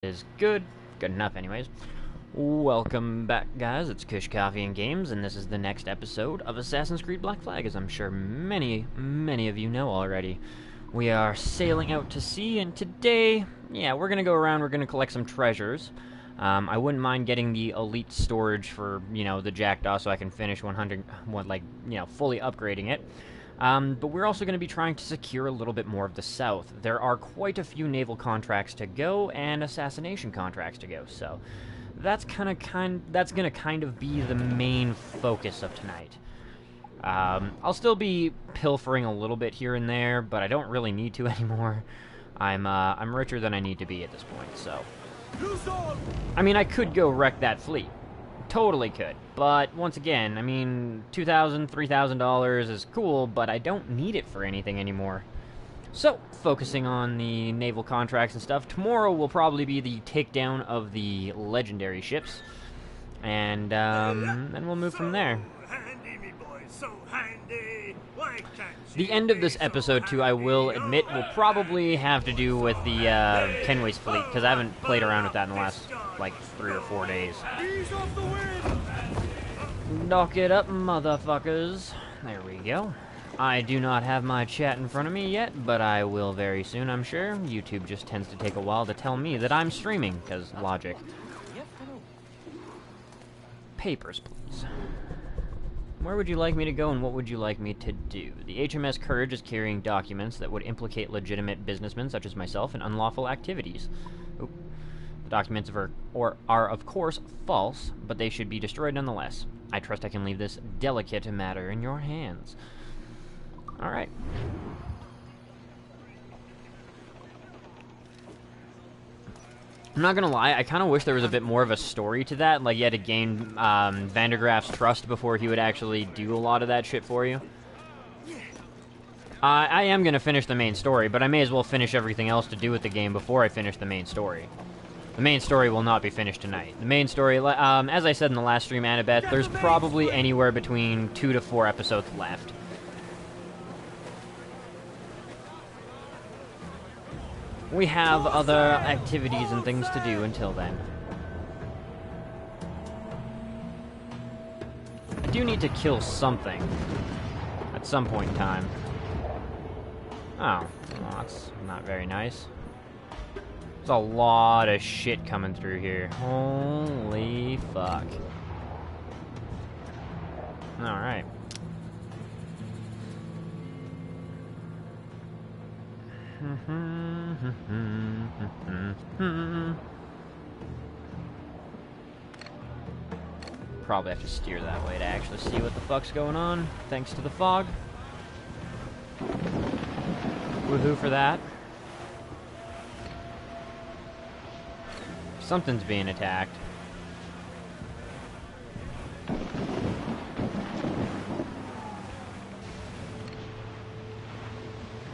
Is good. Good enough, anyways. Welcome back, guys. It's Kush Coffee and Games, and this is the next episode of Assassin's Creed Black Flag, as I'm sure many of you know already. We are sailing out to sea, and today, we're gonna go around, we're gonna collect some treasures. I wouldn't mind getting the elite storage for, the Jackdaw so I can finish fully upgrading it. But we're also going to be trying to secure a little bit more of the south. There are quite a few naval contracts to go and assassination contracts to go, so that's going to kind of be the main focus of tonight. I'll still be pilfering a little bit here and there, but I don't really need to anymore. I'm richer than I need to be at this point, so I mean, I could go wreck that fleet. Totally could. But once again, I mean, $2,000, $3,000 is cool, but I don't need it for anything anymore. So, focusing on the naval contracts and stuff, tomorrow will probably be the takedown of the legendary ships. And then we'll move from there. The end of this episode, too, I will admit, will probably have to do with the Kenway's fleet, because I haven't played around with that in the last, 3 or 4 days. Knock it up, motherfuckers. There we go. I do not have my chat in front of me yet, but I will very soon, I'm sure. YouTube just tends to take a while to tell me that I'm streaming, because logic. Papers, please. Where would you like me to go, and what would you like me to do? The HMS Courage is carrying documents that would implicate legitimate businessmen such as myself in unlawful activities. Oop. The documents are, of course, false, but they should be destroyed nonetheless. I trust I can leave this delicate matter in your hands. Alright. I'm not gonna lie, I kind of wish there was a bit more of a story to that, like you had to gain Vandergraaf's trust before he would actually do a lot of that shit for you. I am gonna finish the main story, but I may as well finish everything else to do with the game before I finish the main story. The main story will not be finished tonight. The main story, as I said in the last stream, Annabeth, there's probably anywhere between 2 to 4 episodes left. We have other activities and things to do until then. I do need to kill something at some point in time. Oh, well, that's not very nice. There's a lot of shit coming through here. Holy fuck. Alright. Probably have to steer that way to actually see what the fuck's going on, thanks to the fog. Woohoo for that. Something's being attacked.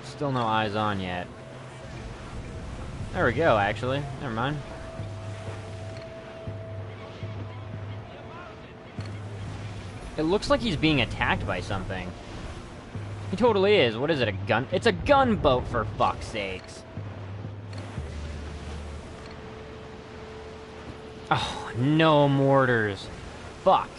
Still no eyes on yet. There we go, actually. Never mind. It looks like he's being attacked by something. He totally is. What is it, a gun? It's a gunboat, for fuck's sakes. Oh, no mortars. Fuck.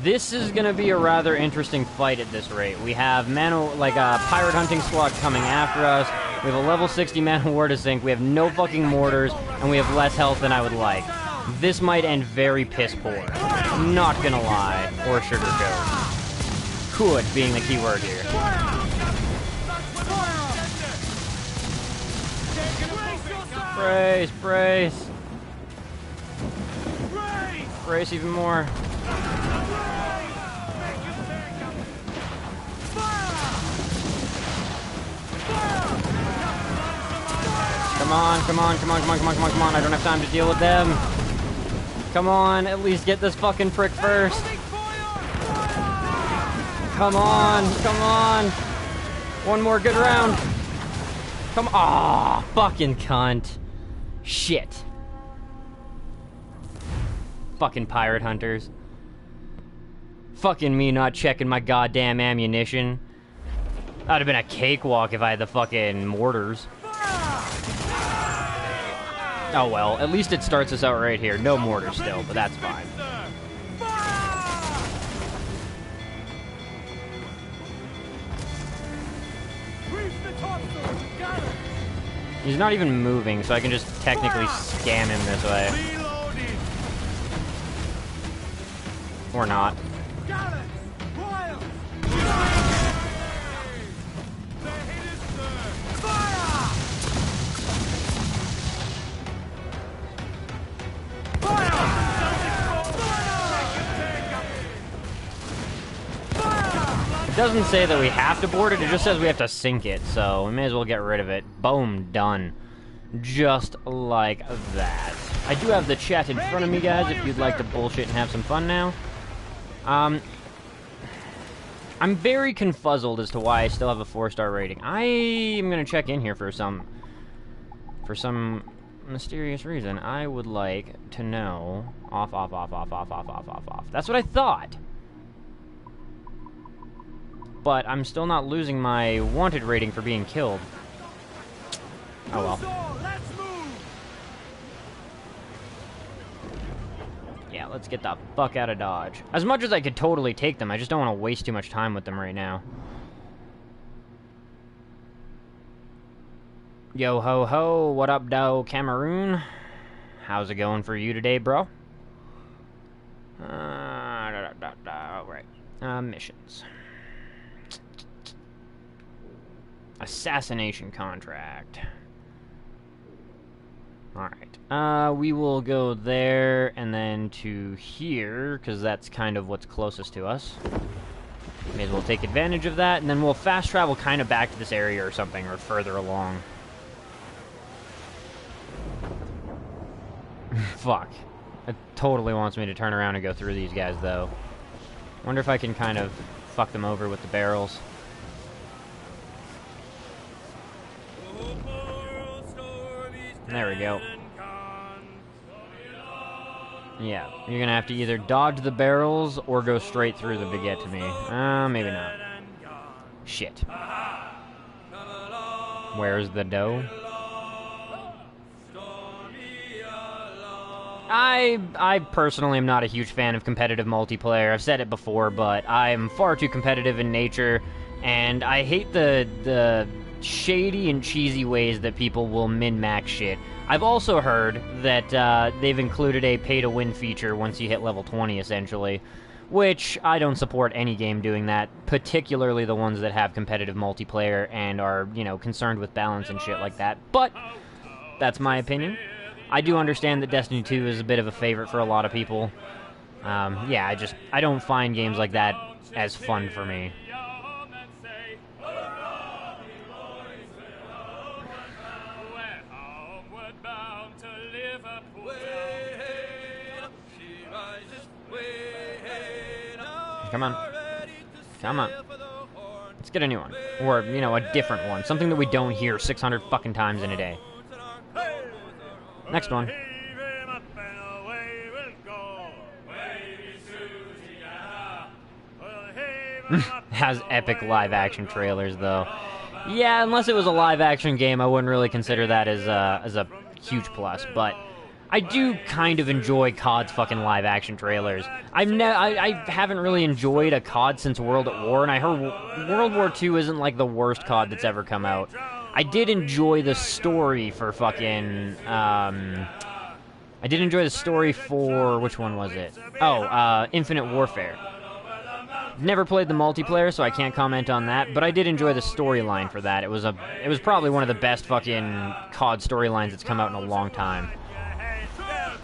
This is gonna be a rather interesting fight at this rate. We have a pirate hunting squad coming after us. We have a level 60 man-o-war to sink. We have no fucking mortars, and we have less health than I would like. This might end very piss poor. Not gonna lie, or sugarcoat. Could being the key word here. Brace, brace. Brace even more. Come on, come on, come on, come on, come on, come on, come on. I don't have time to deal with them. Come on, at least get this fucking prick first. Come on, come on. One more good round. Come on. Aw, fucking cunt. Shit. Fucking pirate hunters. Fucking me not checking my goddamn ammunition. That'd have been a cakewalk if I had the fucking mortars. Oh well, at least it starts us out right here. No mortars still, but that's fine. He's not even moving, so I can just technically scam him this way. Or not. It doesn't say that we have to board it, it just says we have to sink it, so we may as well get rid of it. Boom, done. Just like that. I do have the chat in front of me, guys, if you'd like to bullshit and have some fun now. I'm very confuzzled as to why I still have a 4-star rating. I am gonna check in here for some mysterious reason. I would like to know... Off. That's what I thought. But I'm still not losing my wanted rating for being killed. Oh well. Yeah, let's get the fuck out of Dodge. As much as I could totally take them, I just don't want to waste too much time with them right now. Yo ho ho, what up do, Cameroon? How's it going for you today, bro? Right. Missions. Assassination contract. Alright. We will go there and then to here, because that's kind of what's closest to us. May as well take advantage of that, and then we'll fast travel kind of back to this area or something, or further along. Fuck. It totally wants me to turn around and go through these guys, though. Wonder if I can kind of fuck them over with the barrels. There we go. Yeah, you're gonna have to either dodge the barrels or go straight through them to get to me. Maybe not. Shit. Where's the dough? I personally am not a huge fan of competitive multiplayer. I've said it before, but I'm far too competitive in nature, and I hate the shady and cheesy ways that people will min-max shit. I've also heard that they've included a pay-to-win feature once you hit level 20, essentially, which I don't support any game doing that, particularly the ones that have competitive multiplayer and are, you know, concerned with balance and shit like that, but that's my opinion. I do understand that Destiny 2 is a bit of a favorite for a lot of people. Yeah, I don't find games like that as fun for me. Come on. Come on. Let's get a new one. Or, you know, a different one. Something that we don't hear 600 fucking times in a day. Next one. Has epic live-action trailers, though. Yeah, unless it was a live-action game, I wouldn't really consider that as a huge plus, but I do kind of enjoy COD's fucking live-action trailers. I haven't really enjoyed a COD since World at War, and I heard World War II isn't like the worst COD that's ever come out. I did enjoy the story for fucking, I did enjoy the story for, which one was it? Oh, Infinite Warfare. Never played the multiplayer, so I can't comment on that, but I did enjoy the storyline for that. It was probably one of the best fucking COD storylines that's come out in a long time.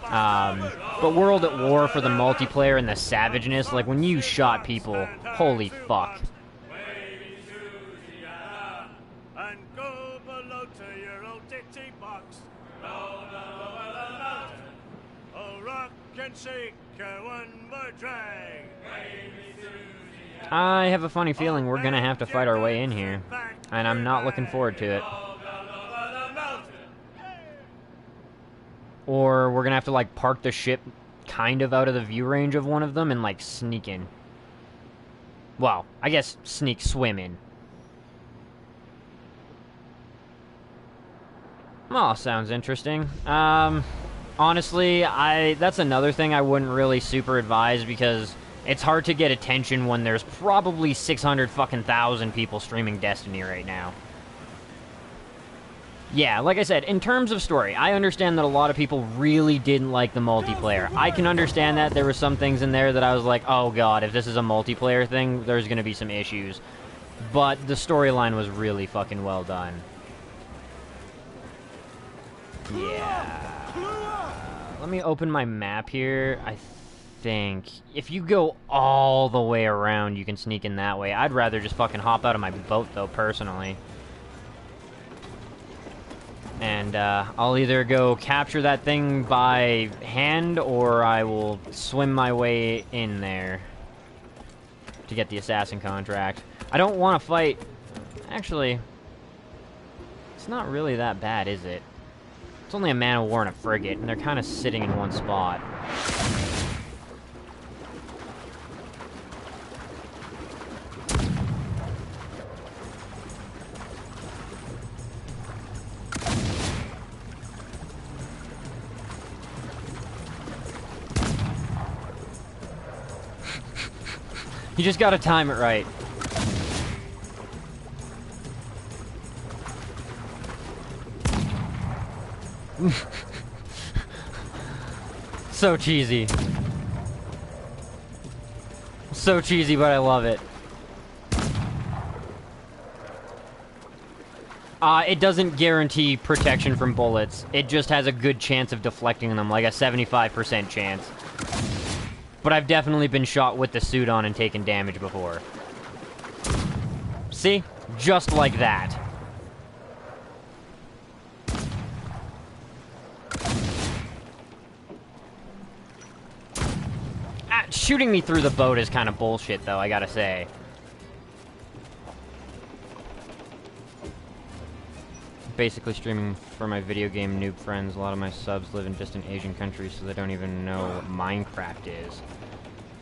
But World at War for the multiplayer and the savageness, like when you shot people, holy fuck. I have a funny feeling we're gonna have to fight our way in here, and I'm not looking forward to it. Or we're gonna have to, like, park the ship kind of out of the view range of one of them and, like, sneak in. Well, I guess swim in. Oh, sounds interesting. Honestly, that's another thing I wouldn't really super advise because it's hard to get attention when there's probably 600 fucking thousand people streaming Destiny right now. Yeah, like I said, in terms of story, I understand that a lot of people really didn't like the multiplayer. I can understand that. There were some things in there that I was like, oh god, if this is a multiplayer thing, there's gonna be some issues. But the storyline was really fucking well done. Yeah. Let me open my map here. I think if you go all the way around, you can sneak in that way. I'd rather just fucking hop out of my boat, though, personally. And I'll either go capture that thing by hand, or I will swim my way in there to get the assassin contract. I don't want to fight... Actually, it's not really that bad, is it? It's only a man-of-war and a frigate, and they're kind of sitting in one spot. You just gotta time it right. So cheesy. So cheesy, but I love it. It doesn't guarantee protection from bullets. It just has a good chance of deflecting them, like a 75% chance. But I've definitely been shot with the suit on and taken damage before. See? Just like that. Shooting me through the boat is kind of bullshit, though, I gotta say. Basically streaming for my video game noob friends. A lot of my subs live in distant Asian countries, so they don't even know what Minecraft is.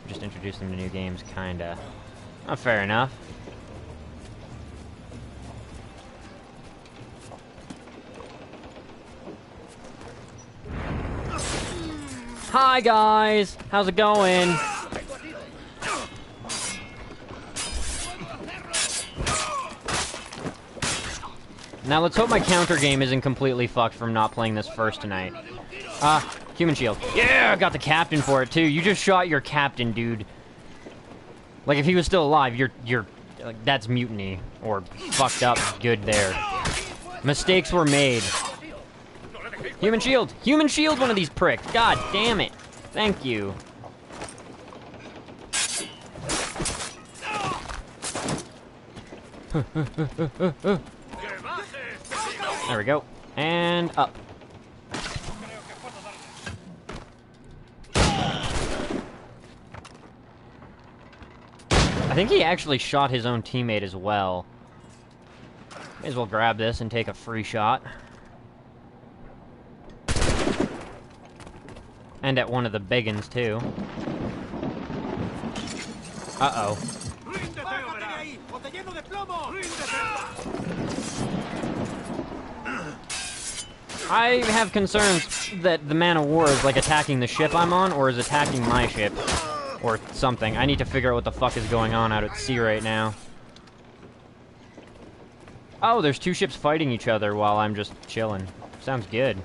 Just introduce them to new games, kinda. Oh, fair enough. Hi, guys! How's it going? Now, let's hope my counter game isn't completely fucked from not playing this first tonight. Human shield. Yeah, got the captain for it, too. You just shot your captain, dude. Like, if he was still alive, you're that's mutiny. Or fucked up good there. Mistakes were made. Human shield! Human shield one of these pricks! God damn it! Thank you. There we go. And up. I think he actually shot his own teammate as well. May as well grab this and take a free shot. And at one of the big uns, too. Uh-oh. I have concerns that the man-of-war is, like, attacking the ship I'm on, or is attacking my ship. Or something. I need to figure out what the fuck is going on out at sea right now. Oh, there's two ships fighting each other while I'm just chilling. Sounds good.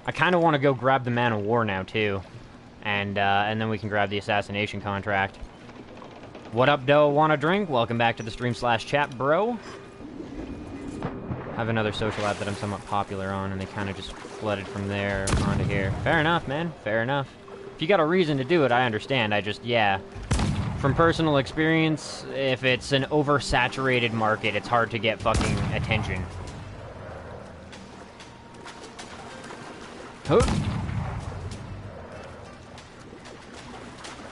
I kind of want to go grab the man-of-war now, too. And then we can grab the assassination contract. What up, doe? Want a drink? Welcome back to the stream/chat, bro. I have another social app that I'm somewhat popular on, and they kind of just flooded from there onto here. Fair enough, man. Fair enough. If you got a reason to do it, I understand. I just, yeah. From personal experience, if it's an oversaturated market, it's hard to get fucking attention. Huh.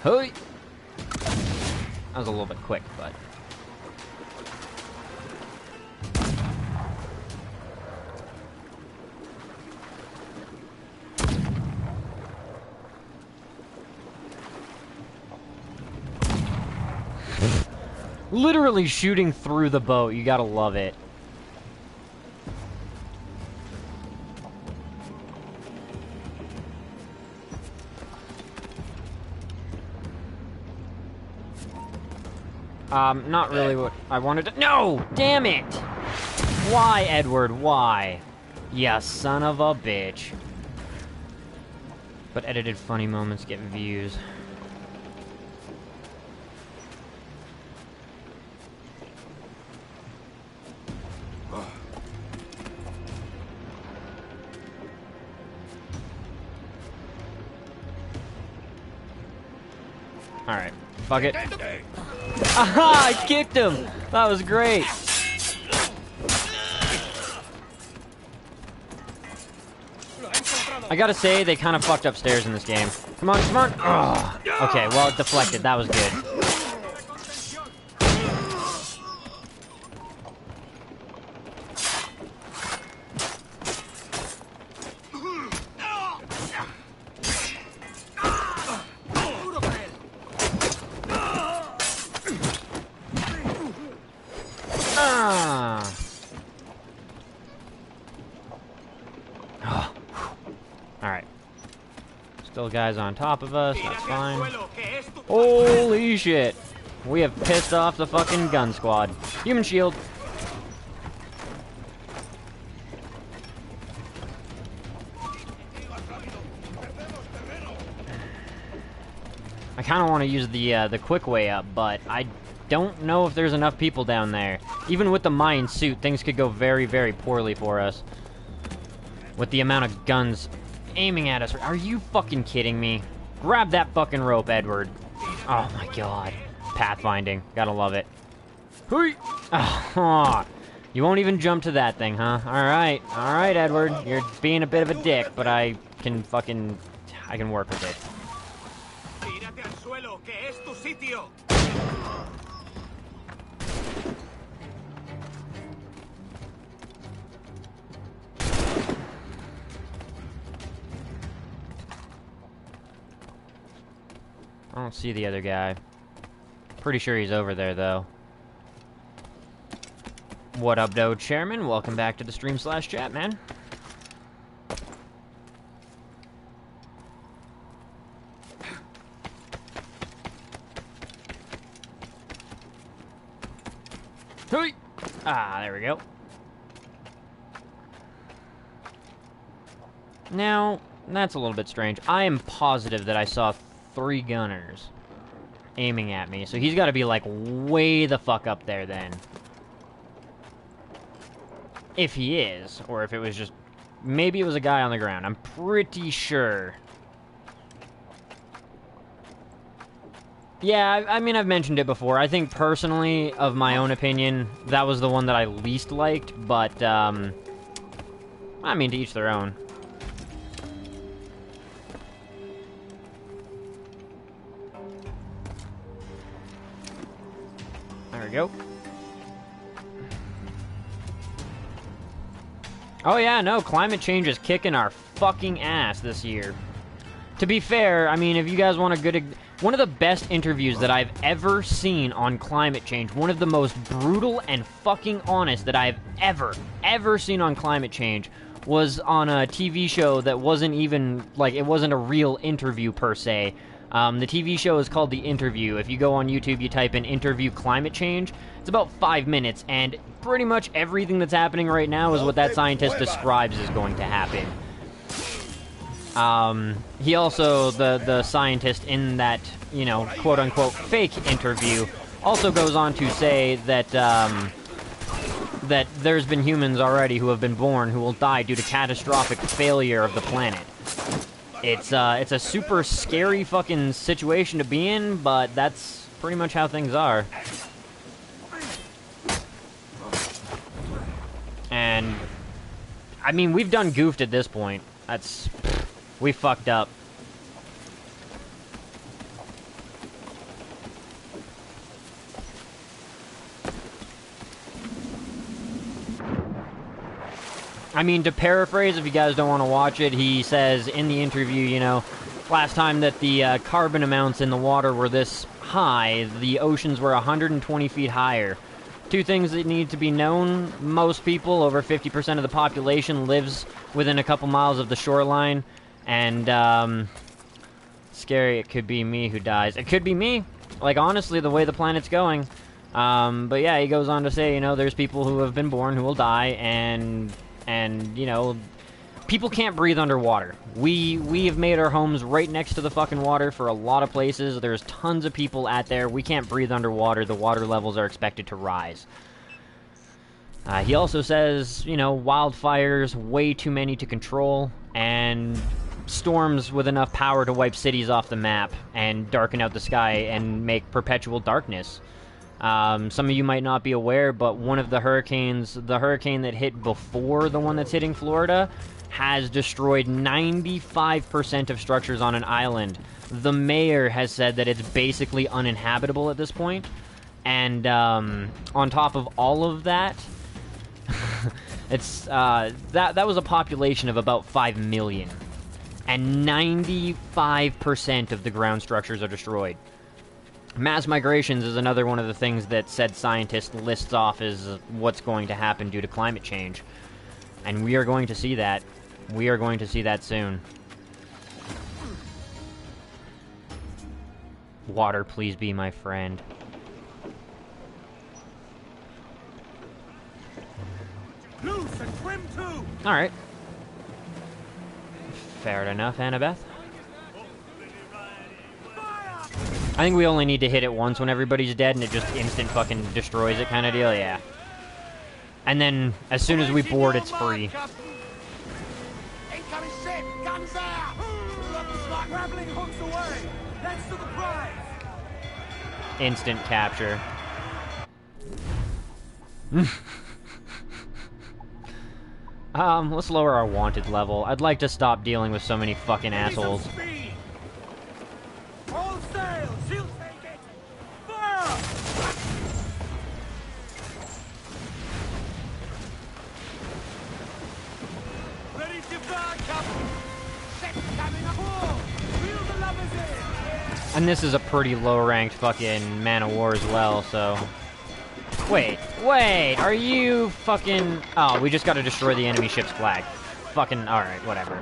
Huh. That was a little bit quick, but... Literally shooting through the boat. You gotta love it. Not really what I wanted to— No! Damn it! Why, Edward? Why? Ya son of a bitch. But edited funny moments get views. Alright, fuck it. Aha! I kicked him! That was great! I gotta say, they kind of fucked upstairs in this game. Come on, come on! Ugh. Okay, well, it deflected. That was good. Alright. Still guys on top of us, that's fine. Holy shit! We have pissed off the fucking gun squad. Human shield! I kinda wanna use the quick way up, but I don't know if there's enough people down there. Even with the Mayan suit, things could go very, very poorly for us. With the amount of guns aiming at us. Are you fucking kidding me? Grab that fucking rope, Edward. Oh my god. Pathfinding. Gotta love it. Hui! Oh, you won't even jump to that thing, huh? Alright. Alright, Edward. You're being a bit of a dick, but I can work with it. I don't see the other guy. Pretty sure he's over there, though. What up, though, Chairman? Welcome back to the stream/chat, man. Hey! Ah, there we go. Now, that's a little bit strange. I am positive that I saw 3 gunners aiming at me, so he's got to be like way the fuck up there then. If he is, or if it was just, maybe it was a guy on the ground. I'm pretty sure. Yeah, I mean, I've mentioned it before. I think personally, of my own opinion, that was the one that I least liked, but I mean, to each their own. There we go. Oh yeah, no, climate change is kicking our fucking ass this year. To be fair, I mean, if you guys want a good... One of the best interviews that I've ever seen on climate change, one of the most brutal and fucking honest that I've ever seen on climate change, was on a TV show that wasn't even, like, it wasn't a real interview per se. The TV show is called The Interview. If you go on YouTube, you type in interview climate change. It's about 5 minutes, and pretty much everything that's happening right now is what that scientist describes is going to happen. He also, the scientist in that, you know, quote-unquote fake interview, also goes on to say that, that there's been humans already who have been born who will die due to catastrophic failure of the planet. It's a super scary fucking situation to be in, but that's pretty much how things are. And, I mean, we've done goofed at this point. We fucked up. I mean, to paraphrase, if you guys don't want to watch it, he says in the interview, you know, last time that the carbon amounts in the water were this high, the oceans were 120 feet higher. 2 things that need to be known: most people, over 50% of the population, lives within a couple miles of the shoreline. And, scary, it could be me who dies. It could be me. Like, honestly, the way the planet's going, But yeah, he goes on to say, you know, there's people who have been born who will die, and you know, people can't breathe underwater. We have made our homes right next to the fucking water for a lot of places. There's tons of people out there. We can't breathe underwater. The water levels are expected to rise. He also says, you know, wildfires, way too many to control, and storms with enough power to wipe cities off the map and darken out the sky and make perpetual darkness. Some of you might not be aware, but one of the hurricanes, the hurricane that hit before the one that's hitting Florida, has destroyed 95% of structures on an island. The mayor has said that it's basically uninhabitable at this point. And on top of all of that, it's that was a population of about 5 million, and 95% of the ground structures are destroyed. Mass migrations is another one of the things that said scientist lists off as what's going to happen due to climate change, and we are going to see that. We are going to see that soon. Water, please be my friend. Loose and swim too. All right. Fair enough, Annabeth. I think we only need to hit it once when everybody's dead, and it just instant fucking destroys it kind of deal, yeah. And then, as soon as we board, it's free. Incoming ship, guns out. Grappling hooks away. That's to the prize. Instant capture. Let's lower our wanted level. I'd like to stop dealing with so many fucking assholes. All sail, she'll take it. Fire! Ready to fire, Captain. Ship coming aboard. Reel the lovers in. And this is a pretty low-ranked fucking man of war as well, so... Wait, are you fucking... Oh, we just gotta destroy the enemy ship's flag. Fucking, alright, whatever.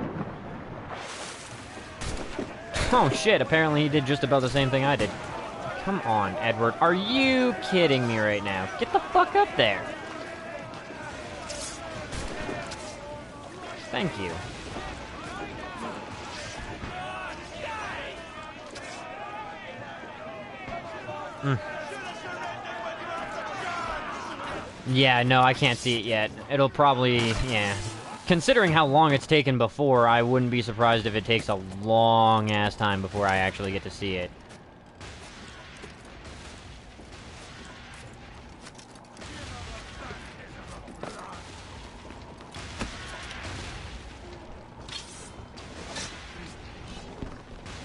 Oh shit, apparently he did just about the same thing I did. Come on, Edward. Are you kidding me right now? Get the fuck up there. Thank you. Yeah, no, I can't see it yet. It'll probably, yeah. Considering how long it's taken before, I wouldn't be surprised if it takes a long-ass time before I actually get to see it.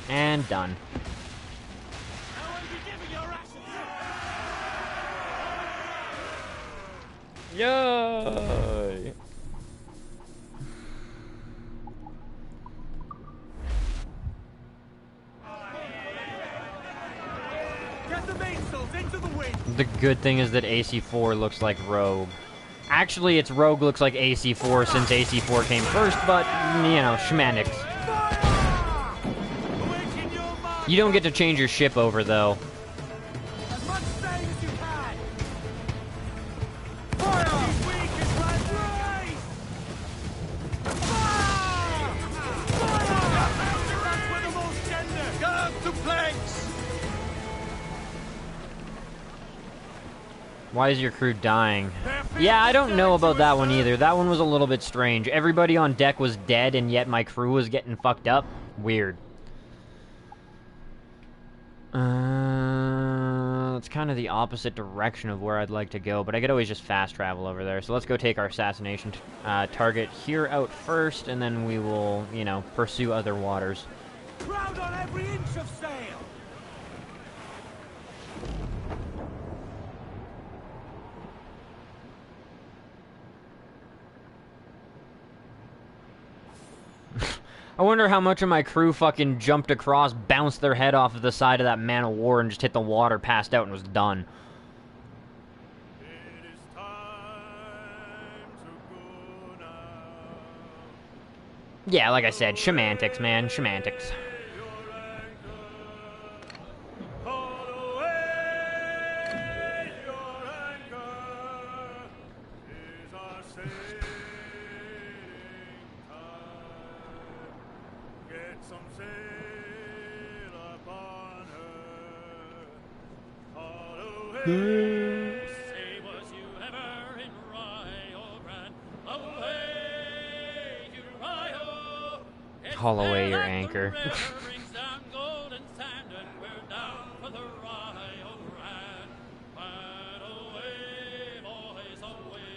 And done. Yay! Get the mainsails into the wind. The good thing is that AC4 looks like Rogue. Actually, it's Rogue looks like AC4 since AC4 came first, but, you know, semantics. You don't get to change your ship over, though. As much sail as you can. Fire! He's weak as red race. Fire! Fire! That's where the most gender. Guard to planks. Why is your crew dying? Yeah, I don't know about that one either. That one was a little bit strange. Everybody on deck was dead, and yet my crew was getting fucked up. Weird. It's kind of the opposite direction of where I'd like to go, but I could always just fast travel over there. So let's go take our assassination target here out first, and then we will, you know, pursue other waters. Crowd on every inch of sail. I wonder how much of my crew fucking jumped across, bounced their head off of the side of that man of war, and just hit the water, passed out, and was done. It is time to go now. Yeah, like I said, semantics, man, semantics. Haul away your Get some sail upon her. All away. Say, was you ever in Rio Grande? Away to Rio. Haul away your anchor. Brings down golden sand, and we're down for the Rio Grande. But away, boys, away.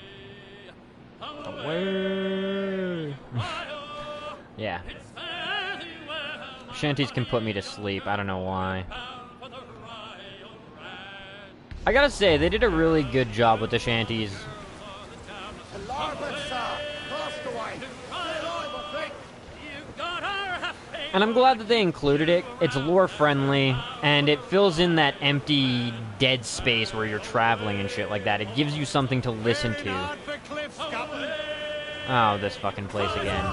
Away. Yeah. Shanties can put me to sleep. I don't know why. I gotta say, they did a really good job with the shanties. And I'm glad that they included it. It's lore friendly, and it fills in that empty, dead space where you're traveling and shit like that. It gives you something to listen to. Oh, this fucking place again.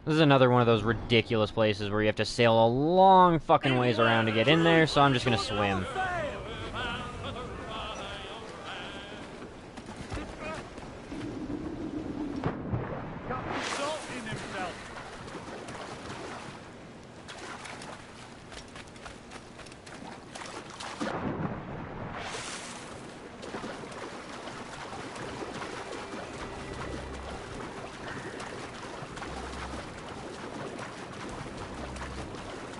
This is another one of those ridiculous places where you have to sail a long fucking ways around to get in there, so I'm just gonna swim.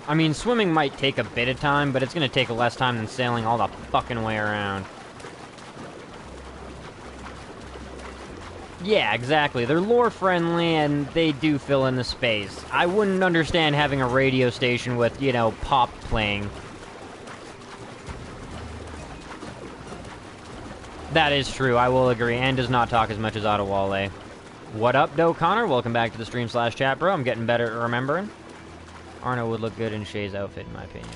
I mean, swimming might take a bit of time, but it's gonna take less time than sailing all the fucking way around. Yeah, exactly. They're lore-friendly, and they do fill in the space. I wouldn't understand having a radio station with, you know, pop playing. That is true, I will agree, and does not talk as much as Ottawale. What up, Do Connor? Welcome back to the stream/chat, bro. I'm getting better at remembering. Arno would look good in Shay's outfit, in my opinion.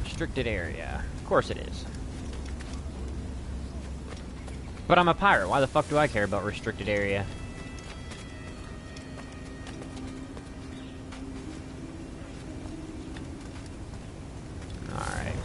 Restricted area. Of course it is. But I'm a pirate. Why the fuck do I care about restricted area? Alright.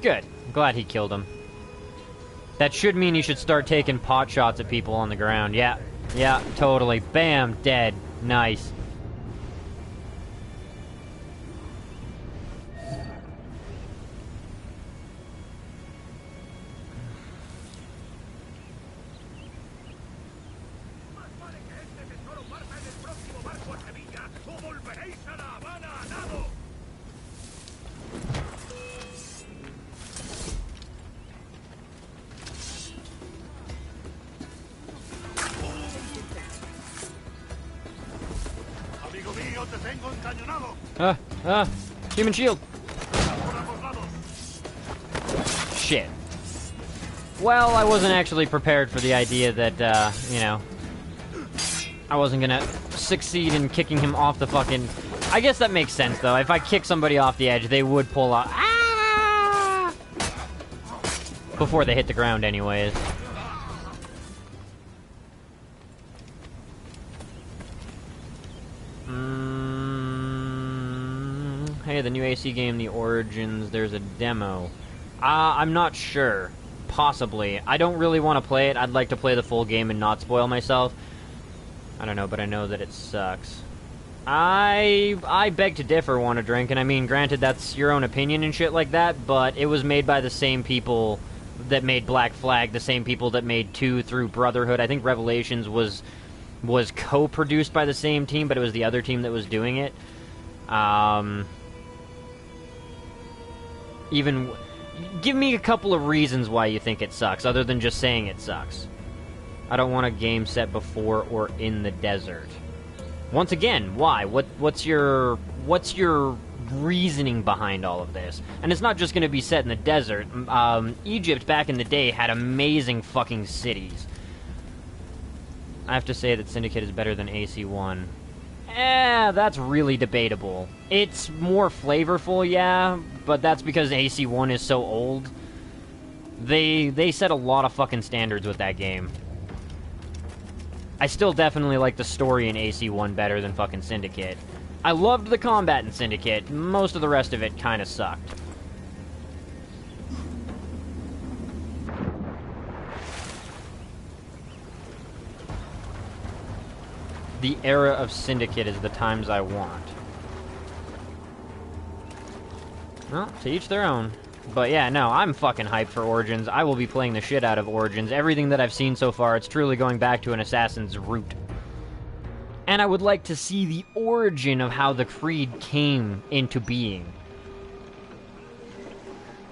Good. I'm glad he killed him. That should mean he should start taking pot shots at people on the ground. Yeah. Yeah, totally. Bam. Dead. Nice. Human shield. Shit. Well, I wasn't actually prepared for the idea that, you know, I wasn't gonna succeed in kicking him off the fucking... I guess that makes sense, though. If I kick somebody off the edge, they would pull out... Ah! Before they hit the ground, anyways. Hey, the new AC game, The Origins, there's a demo. I'm not sure. Possibly. I don't really want to play it. I'd like to play the full game and not spoil myself. I don't know, but I know that it sucks. I beg to differ, Want to Drink, and I mean, granted, that's your own opinion and shit like that, but it was made by the same people that made Black Flag, the same people that made 2 through Brotherhood. I think Revelations was co-produced by the same team, but it was the other team that was doing it. Even Give me a couple of reasons why you think it sucks, other than just saying it sucks. I don't want a game set before or in the desert. Once again, why? What's your reasoning behind all of this? And it's not just going to be set in the desert. Egypt back in the day had amazing fucking cities. I have to say that Syndicate is better than AC1. That's really debatable. It's more flavorful, yeah, but that's because AC1 is so old. They set a lot of fucking standards with that game. I still definitely like the story in AC1 better than fucking Syndicate. I loved the combat in Syndicate. Most of the rest of it kind of sucked. The era of Syndicate is the times I want. Well, to each their own. But yeah, no, I'm fucking hyped for Origins. I will be playing the shit out of Origins. Everything that I've seen so far, it's truly going back to an Assassin's root. And I would like to see the origin of how the Creed came into being.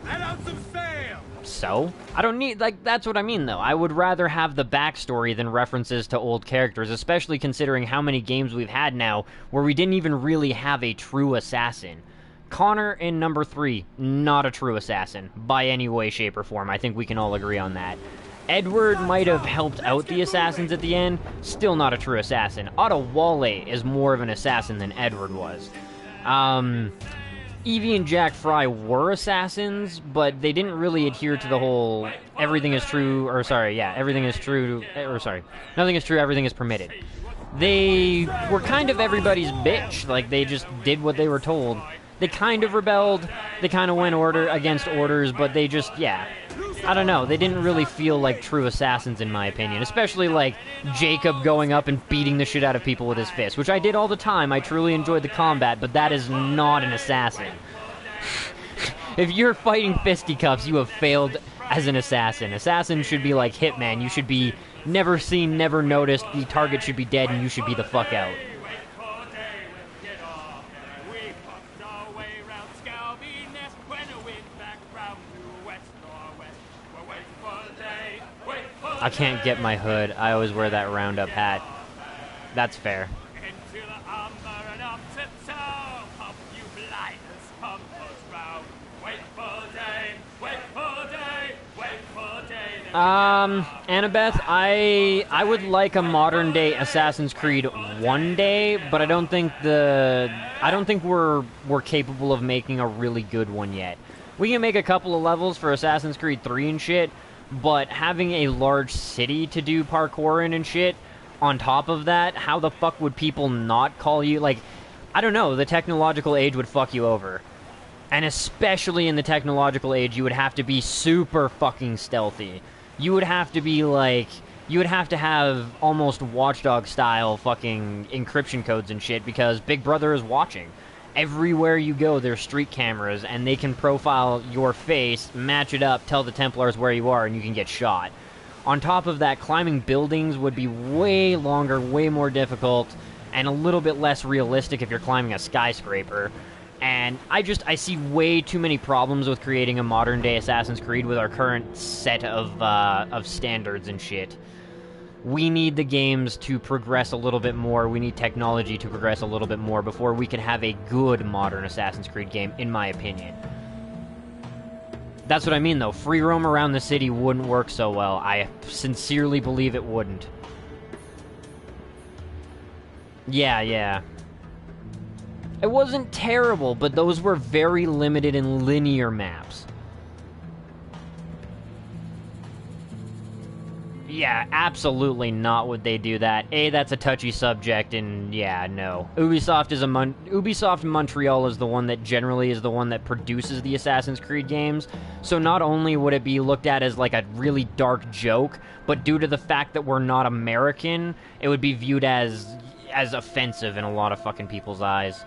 Let out some sail! So? I don't need, like, that's what I mean, though. I would rather have the backstory than references to old characters, especially considering how many games we've had now where we didn't even really have a true assassin. Connor in number 3, not a true assassin, by any way, shape, or form. I think we can all agree on that. Edward might have helped out the assassins at the end, still not a true assassin. Otto Wale is more of an assassin than Edward was. Evie and Jack Fry were assassins, but they didn't really adhere to the whole everything is true, or sorry, yeah, everything is true, or sorry, nothing is true, everything is permitted. They were kind of everybody's bitch, like they just did what they were told. They kind of rebelled, they kind of went against orders, but they just, yeah. I don't know, they didn't really feel like true assassins in my opinion, especially like Jacob going up and beating the shit out of people with his fist, which I did all the time. I truly enjoyed the combat, but that is not an assassin. If you're fighting fisticuffs, you have failed as an assassin. Assassin should be like Hitman. You should be never seen, never noticed, the target should be dead, and you should be the fuck out. I can't get my hood. I always wear that roundup hat. That's fair. Annabeth, I would like a modern day Assassin's Creed one day, but I don't think we're capable of making a really good one yet. We can make a couple of levels for Assassin's Creed 3 and shit, but having a large city to do parkour in and shit, on top of that, how the fuck would people not call you, like, I don't know, the technological age would fuck you over. And especially in the technological age, you would have to be super fucking stealthy. You would have to be like, you would have to have almost Watchdog style fucking encryption codes and shit, because Big Brother is watching. Everywhere you go, there's street cameras, and they can profile your face, match it up, tell the Templars where you are, and you can get shot. On top of that, climbing buildings would be way longer, way more difficult, and a little bit less realistic if you're climbing a skyscraper. And I see way too many problems with creating a modern-day Assassin's Creed with our current set of standards and shit. We need the games to progress a little bit more. We need technology to progress a little bit more before we can have a good modern Assassin's Creed game, in my opinion. That's what I mean, though. Free roam around the city wouldn't work so well. I sincerely believe it wouldn't. Yeah. It wasn't terrible, but those were very limited and linear maps. Yeah, absolutely not would they do that. That's a touchy subject, and yeah, no. Ubisoft Montreal is the one that generally is the one that produces the Assassin's Creed games, so not only would it be looked at as like a really dark joke, but due to the fact that we're not American, it would be viewed as offensive in a lot of fucking people's eyes.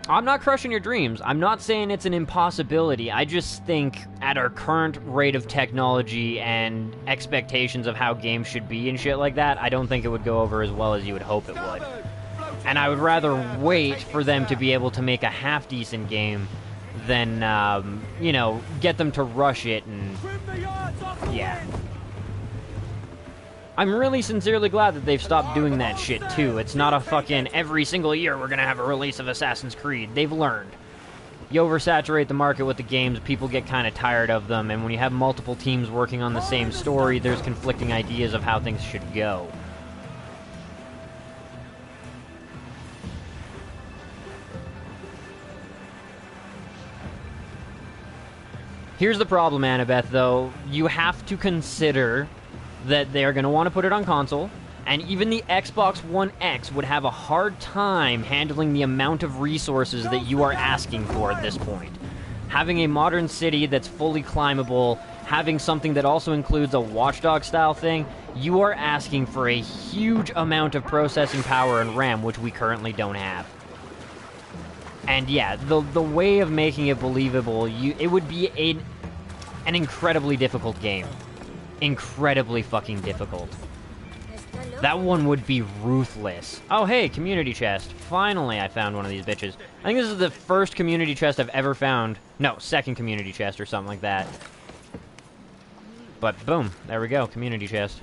I'm not crushing your dreams. I'm not saying it's an impossibility. I just think at our current rate of technology and expectations of how games should be and shit like that, I don't think it would go over as well as you would hope it would. And I would rather wait for them to be able to make a half-decent game than, you know, get them to rush it and... yeah. I'm really sincerely glad that they've stopped doing that shit, too. It's not a fucking every single year we're gonna have a release of Assassin's Creed. They've learned. You oversaturate the market with the games, people get kind of tired of them, and when you have multiple teams working on the same story, there's conflicting ideas of how things should go. Here's the problem, Annabeth, though. You have to consider that they are going to want to put it on console, and even the Xbox One X would have a hard time handling the amount of resources that you are asking for at this point. Having a modern city that's fully climbable, having something that also includes a Watchdog-style thing, you are asking for a huge amount of processing power and RAM, which we currently don't have. And yeah, the way of making it believable, it would be an incredibly difficult game. Incredibly fucking difficult. That one would be ruthless. Oh, hey, community chest. Finally, I found one of these bitches. I think this is the first community chest I've ever found. No, second community chest or something like that. But boom, there we go, community chest.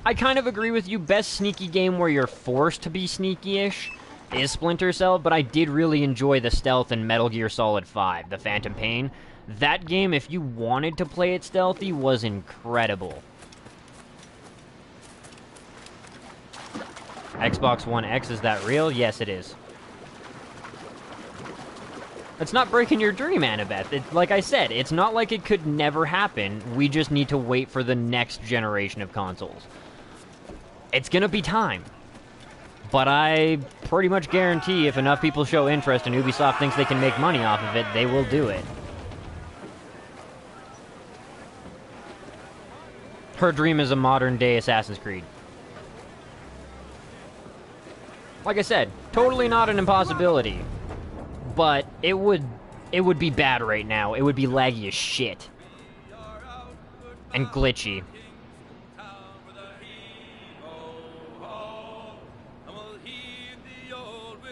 I kind of agree with you. Best sneaky game where you're forced to be sneaky-ish is Splinter Cell, but I did really enjoy the stealth in Metal Gear Solid 5, The Phantom Pain. That game, if you wanted to play it stealthy, was incredible. Xbox One X, is that real? Yes, it is. It's not breaking your dream, Annabeth. Like I said, it's not like it could never happen. We just need to wait for the next generation of consoles. It's gonna be time. But I pretty much guarantee if enough people show interest and Ubisoft thinks they can make money off of it, they will do it. Her dream is a modern-day Assassin's Creed. Like I said, totally not an impossibility. But it would be bad right now. It would be laggy as shit. And glitchy.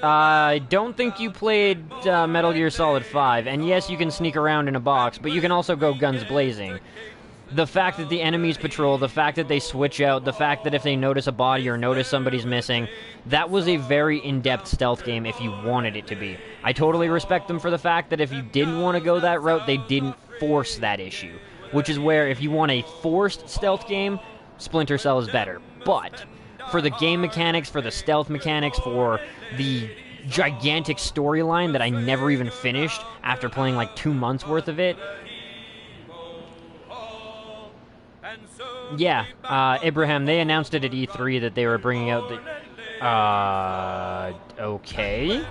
I don't think you played Metal Gear Solid 5, and yes, you can sneak around in a box, but you can also go guns blazing. The fact that the enemies patrol, the fact that they switch out, the fact that if they notice a body or notice somebody's missing, that was a very in-depth stealth game if you wanted it to be. I totally respect them for the fact that if you didn't want to go that route, they didn't force that issue. Which is where, if you want a forced stealth game, Splinter Cell is better. But for the game mechanics, for the stealth mechanics, for the gigantic storyline that I never even finished after playing like 2 months worth of it, yeah, Ibrahim, they announced it at E3 that they were bringing out the... okay.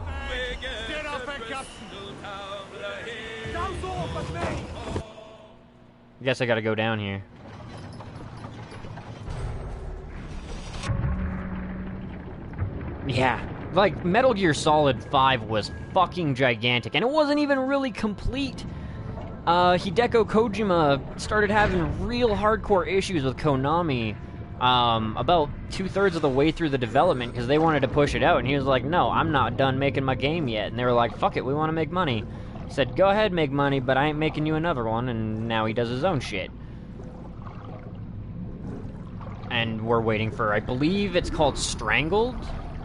Guess I gotta go down here. Yeah, like, Metal Gear Solid 5 was fucking gigantic, and it wasn't even really complete. Hideko Kojima started having real hardcore issues with Konami about 2/3 of the way through the development because they wanted to push it out, and he was like, no, I'm not done making my game yet. And they were like, fuck it, we want to make money. He said, go ahead, make money, but I ain't making you another one, and now he does his own shit. And we're waiting for, I believe it's called Strangled,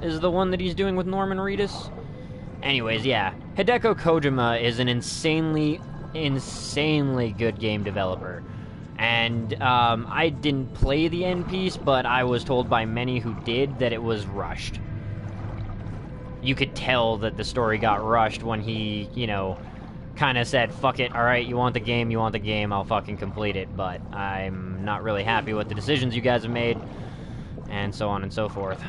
is the one that he's doing with Norman Reedus. Anyways, yeah, Hideko Kojima is an insanely good game developer. And I didn't play the end piece, but I was told by many who did that it was rushed. You could tell that the story got rushed when he, you know, kind of said, fuck it, alright, you want the game, I'll fucking complete it, but I'm not really happy with the decisions you guys have made, and so on and so forth.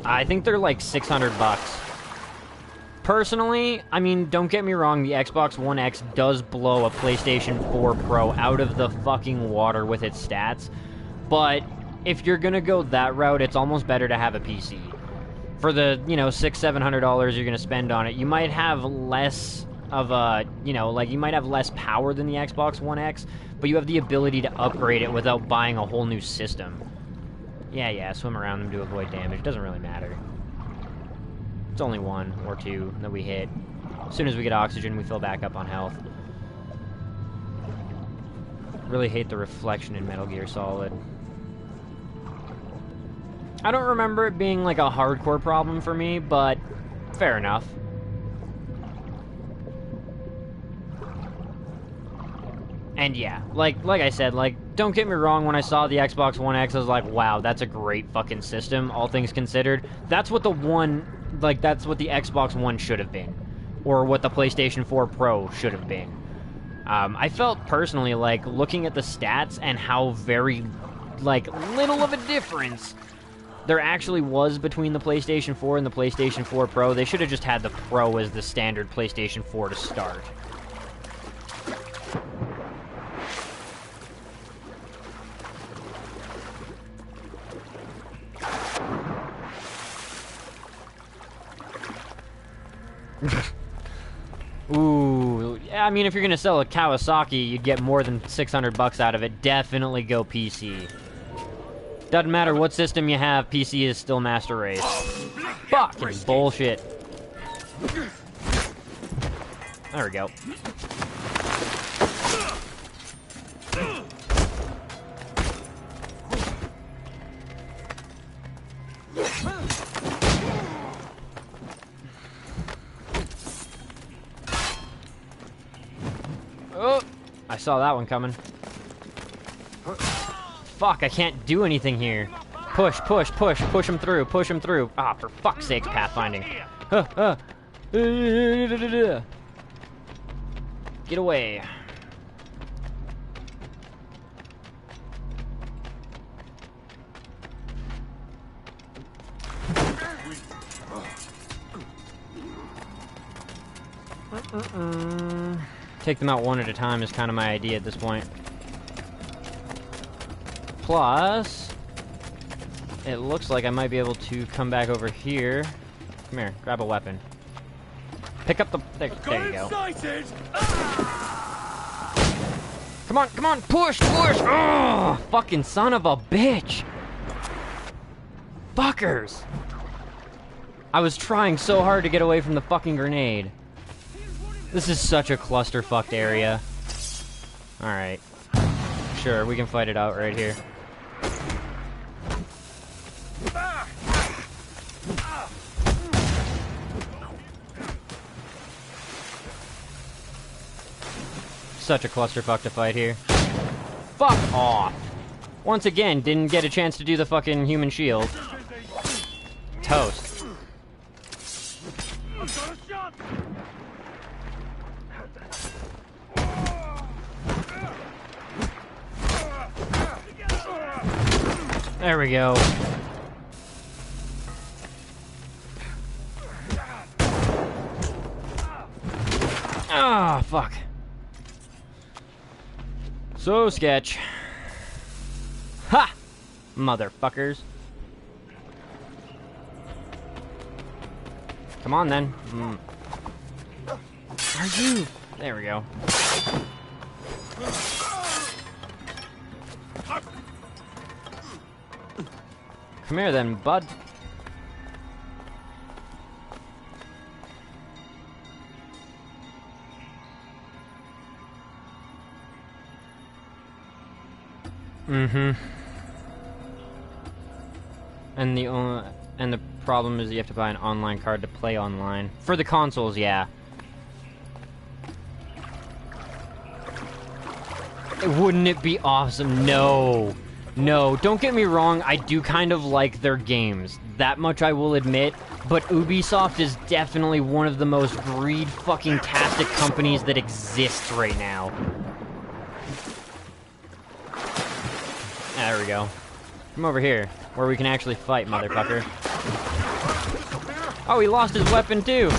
I think they're like $600. Personally, I mean, don't get me wrong, the Xbox One X does blow a PlayStation 4 Pro out of the fucking water with its stats, but if you're gonna go that route, it's almost better to have a PC. For the, you know, $600-700 you're gonna spend on it, you might have less of, you know, like, you might have less power than the Xbox One X, but you have the ability to upgrade it without buying a whole new system. Yeah, swim around them to avoid damage. Doesn't really matter. It's only one or two that we hit. As soon as we get oxygen, we fill back up on health. Really hate the reflection in Metal Gear Solid. I don't remember it being, like, a hardcore problem for me, but fair enough. And yeah, like I said, like, don't get me wrong, when I saw the Xbox One X, I was like, wow, that's a great fucking system, all things considered. That's what the that's what the Xbox One should have been. Or what the PlayStation 4 Pro should have been. I felt personally like, looking at the stats and how very, like, little of a difference there actually was between the PlayStation 4 and the PlayStation 4 Pro. They should have just had the Pro as the standard PlayStation 4 to start. Ooh, yeah, I mean, if you're gonna sell a Kawasaki, you'd get more than 600 bucks out of it. Definitely go PC. Doesn't matter what system you have, PC is still master race. Fucking bullshit. There we go. Oh, I saw that one coming. Fuck, I can't do anything here. Push him through, push him through. Ah, for fuck's sake, pathfinding. Get away. Take them out one at a time is kind of my idea at this point. Plus, it looks like I might be able to come back over here. Come here, grab a weapon. Pick up the... There you go. Come on, push! Oh, fucking son of a bitch! Fuckers! I was trying so hard to get away from the fucking grenade. This is such a clusterfucked area. Alright. Sure, we can fight it out right here. Such a clusterfuck to fight here. Fuck off! Once again, didn't get a chance to do the fucking human shield. Toast. There we go. Ah, fuck. So sketch. Ha! Motherfuckers. Come on, then. Are you? There we go. Come here, then, bud. And the problem is you have to buy an online card to play online. For the consoles, yeah. Wouldn't it be awesome? No. No, don't get me wrong, I do kind of like their games. That much I will admit, but Ubisoft is definitely one of the most greed-fucking-tastic companies that exists right now. There we go. Come over here, where we can actually fight, motherfucker. Oh, he lost his weapon, too!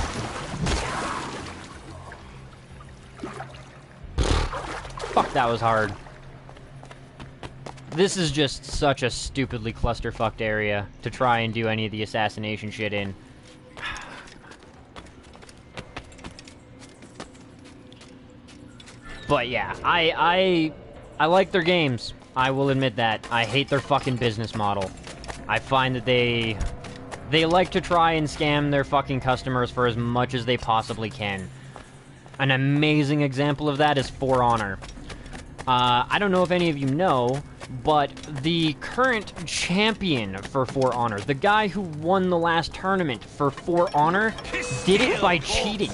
Fuck, that was hard. This is just such a stupidly clusterfucked area to try and do any of the assassination shit in. But yeah, I like their games. I will admit that. I hate their fucking business model. I find that they like to try and scam their fucking customers for as much as they possibly can. An amazing example of that is For Honor. I don't know if any of you know, but the current champion for For Honor, the guy who won the last tournament for For Honor, did it by cheating.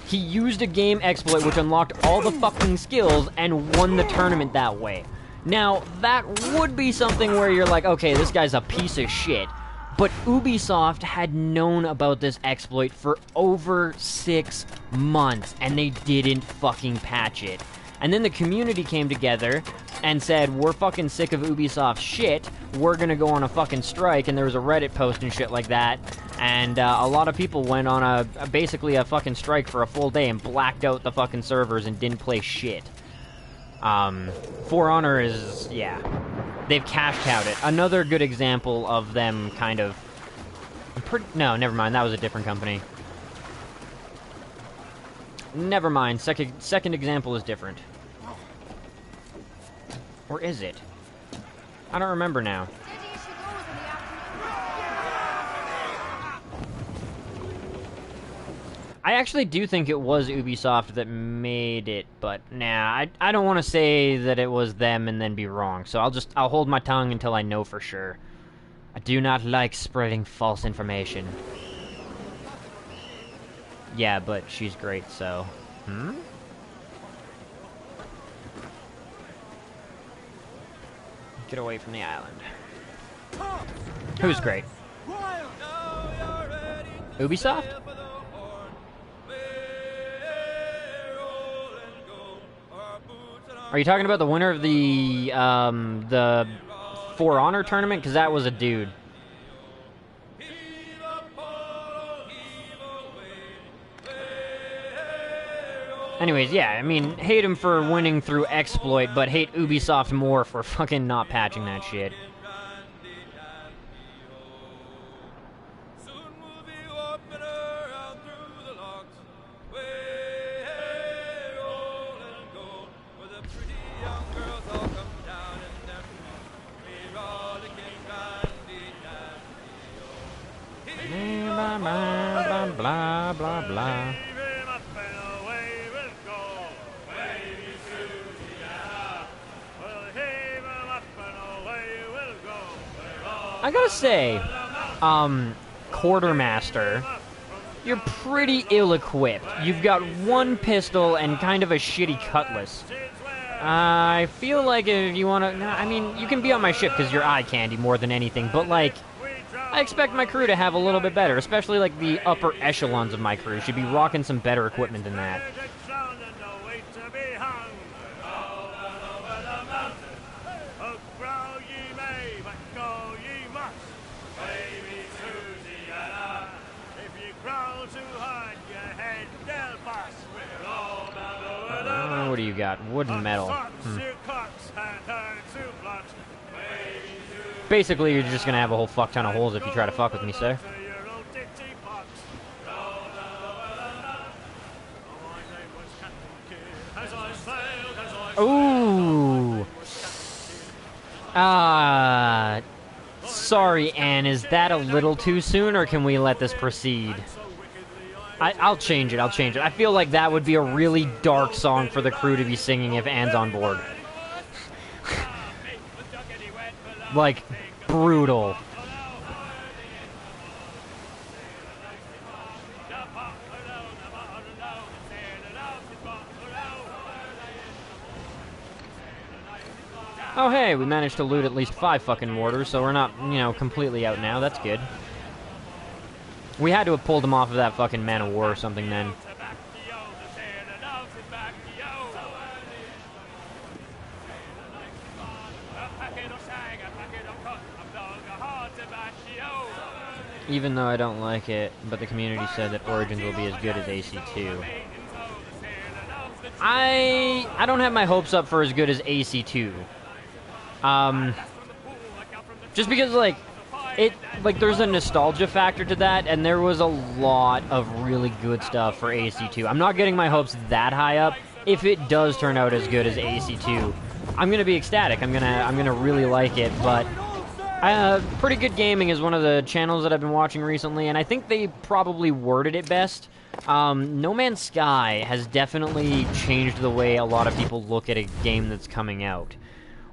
He used a game exploit which unlocked all the fucking skills and won the tournament that way. Now, that would be something where you're like, okay, this guy's a piece of shit. But Ubisoft had known about this exploit for over 6 months, and they didn't fucking patch it. And then the community came together and said, we're fucking sick of Ubisoft's shit, we're gonna go on a fucking strike, and there was a Reddit post and shit like that, and a lot of people went on basically a fucking strike for a full day and blacked out the fucking servers and didn't play shit. For Honor is, yeah, they've cash cowed it. Another good example of them kind of, no, never mind, that was a different company. Never mind, second example is different. Or is it? I don't remember now. I actually do think it was Ubisoft that made it, but nah, I don't want to say that it was them and then be wrong, so I'll hold my tongue until I know for sure. I do not like spreading false information. Yeah, but she's great, so... Get away from the island. Who's great? Ubisoft? Are you talking about the winner of the For Honor tournament? Because that was a dude. Anyways, yeah, I mean, hate him for winning through exploit, but hate Ubisoft more for fucking not patching that shit. Blah, blah, blah. I gotta say, Quartermaster, you're pretty ill-equipped. You've got one pistol and kind of a shitty cutlass. I feel like if you wanna... I mean, you can be on my ship because you're eye candy more than anything, but, like, I expect my crew to have a little bit better, especially, like, the upper echelons of my crew should be rocking some better equipment than that. What do you got? Wood and metal. Basically, you're just gonna have a whole fuck ton of holes if you try to fuck with me, sir. Ooh. Sorry, Anne, is that a little too soon, or can we let this proceed? I'll change it, I feel like that would be a really dark song for the crew to be singing if Anne's on board. Like, brutal. Oh hey, we managed to loot at least 5 fucking mortars, so we're not, you know, completely out now. That's good. We had to have pulled him off of that fucking Man of War or something then. Even though I don't like it, but the community said that Origins will be as good as AC2. I don't have my hopes up for as good as AC2. Just because, like, there's a nostalgia factor to that, and there was a lot of really good stuff for AC2. I'm not getting my hopes that high up, if it does turn out as good as AC2, I'm gonna be ecstatic. I'm gonna really like it. But Pretty Good Gaming is one of the channels that I've been watching recently, and I think they probably worded it best. No Man's Sky has definitely changed the way a lot of people look at a game that's coming out.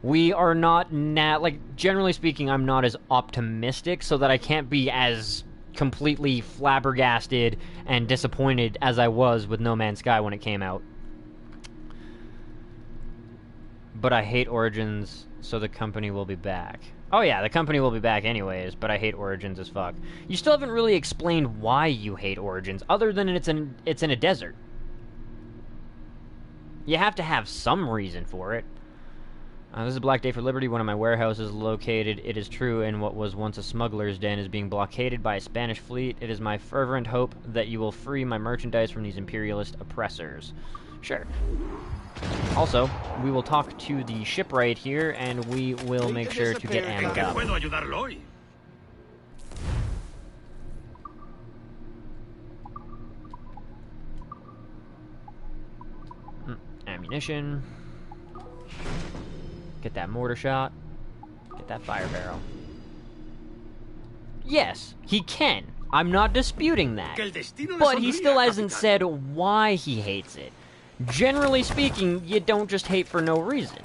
We are not like, generally speaking, I'm not as optimistic, so that I can't be as completely flabbergasted and disappointed as I was with No Man's Sky when it came out. But I hate Origins, so the company will be back. Oh yeah, the company will be back anyways, but I hate Origins as fuck. You still haven't really explained why you hate Origins, other than it's in a desert. You have to have some reason for it. This is a black day for Liberty. One of my warehouses is located, it is true, in what was once a smuggler's den is being blockaded by a Spanish fleet. It is my fervent hope that you will free my merchandise from these imperialist oppressors. Sure. Also, we will talk to the shipwright here, and we will make sure to get amped up. Ammunition. Get that mortar shot. Get that fire barrel. Yes, he can. I'm not disputing that. But he still hasn't said why he hates it. Generally speaking, you don't just hate for no reason.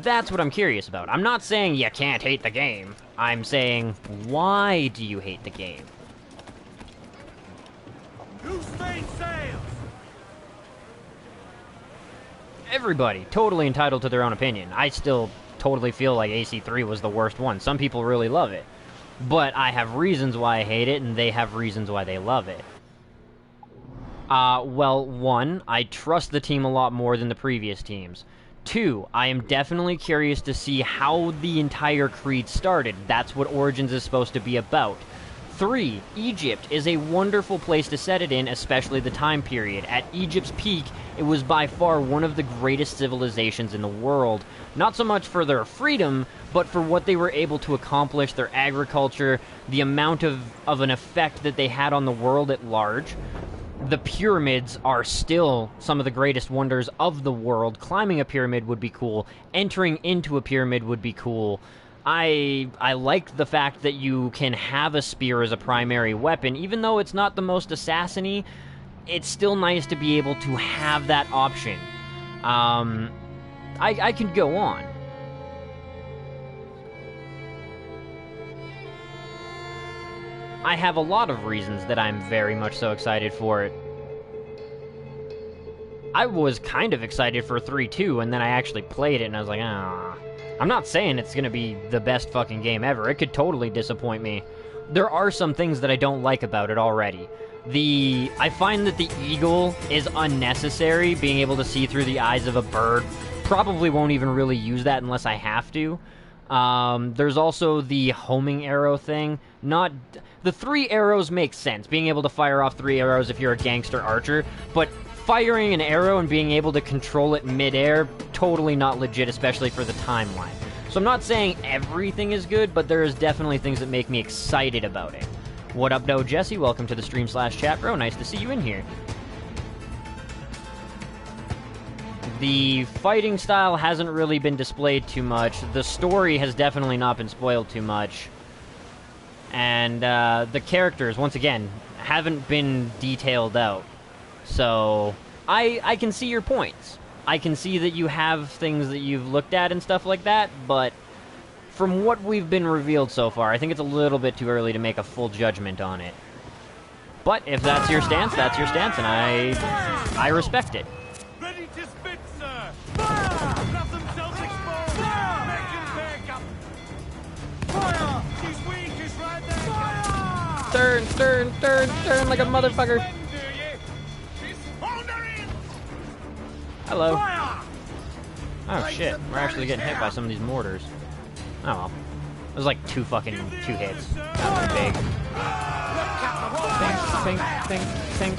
That's what I'm curious about. I'm not saying you can't hate the game. I'm saying, why do you hate the game? Who stays sails? Everybody, totally entitled to their own opinion. I still totally feel like AC3 was the worst one. Some people really love it. But I have reasons why I hate it, and they have reasons why they love it. Well, one, I trust the team a lot more than the previous teams. Two, I am definitely curious to see how the entire Creed started. That's what Origins is supposed to be about. Three, Egypt is a wonderful place to set it in, especially the time period. At Egypt's peak, it was by far one of the greatest civilizations in the world. Not so much for their freedom, but for what they were able to accomplish, their agriculture, the amount of an effect that they had on the world at large. The pyramids are still some of the greatest wonders of the world. Climbing a pyramid would be cool. Entering into a pyramid would be cool. I liked the fact that you can have a spear as a primary weapon. Even though it's not the most assassin-y, it's still nice to be able to have that option. I could go on. I have a lot of reasons that I'm very much so excited for it. I was kind of excited for 3-2, and then I actually played it, and I was like, ah. I'm not saying it's gonna be the best fucking game ever. It could totally disappoint me. There are some things that I don't like about it already. I find that the eagle is unnecessary, being able to see through the eyes of a bird. Probably won't even really use that unless I have to. There's also the homing arrow thing. The 3 arrows make sense, being able to fire off 3 arrows if you're a gangster archer, but firing an arrow and being able to control it mid-air, totally not legit, especially for the timeline. So I'm not saying everything is good, but there is definitely things that make me excited about it. What up, though, Jesse? Welcome to the stream/chat, bro. Nice to see you in here. The fighting style hasn't really been displayed too much. The story has definitely not been spoiled too much. And the characters, once again, haven't been detailed out. So, I can see your points. I can see that you have things that you've looked at and stuff like that, but from what we've been revealed so far, I think it's a little bit too early to make a full judgment on it. But if that's your stance, that's your stance, and I respect it. Ready to spit, sir! Fire! Let themselves explode! Fire! Make him back up! Fire! She's weak, she's right there! Fire! Turn like a motherfucker. Hello. Oh shit, we're actually getting hit by some of these mortars. Oh well. It was like two hits. That was big. Think.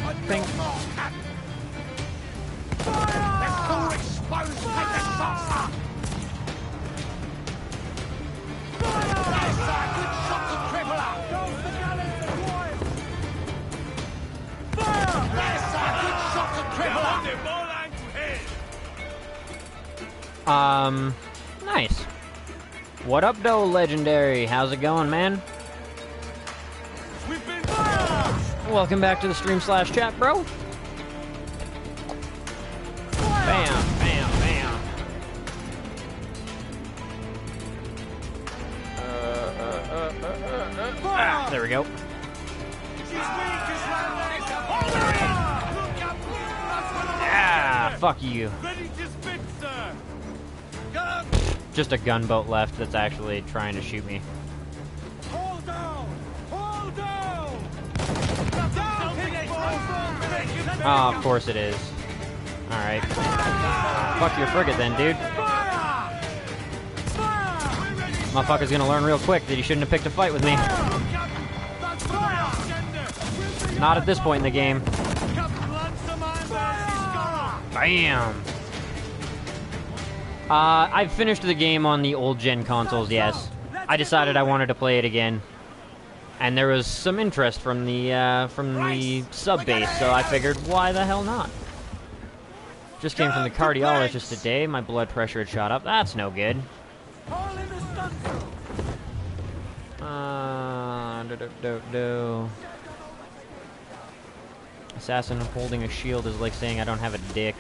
Nice. What up, though, Legendary? How's it going, man? We've been fired! Welcome back to the stream / chat, bro. Bam, bam, bam. Ah, there we go. She's weak as Look up! That's what Ah, fuck you. Ready to spit, sir! Gun! Just a gunboat left that's actually trying to shoot me. Hold down! Hold down! Down, Piggy! Oh, of course it is. Alright. Fuck your frigate then, dude. Fire! Fire! Motherfucker's gonna learn real quick that he shouldn't have picked a fight with me. That's fire! Not at this point in the game. Captain Lancer, man, Bam! I've finished the game on the old gen consoles, yes. I decided I wanted to play it again. And there was some interest from the sub base, so I figured, why the hell not? Just came from the cardiologist today, my blood pressure had shot up. That's no good. Assassin holding a shield is like saying I don't have a dick.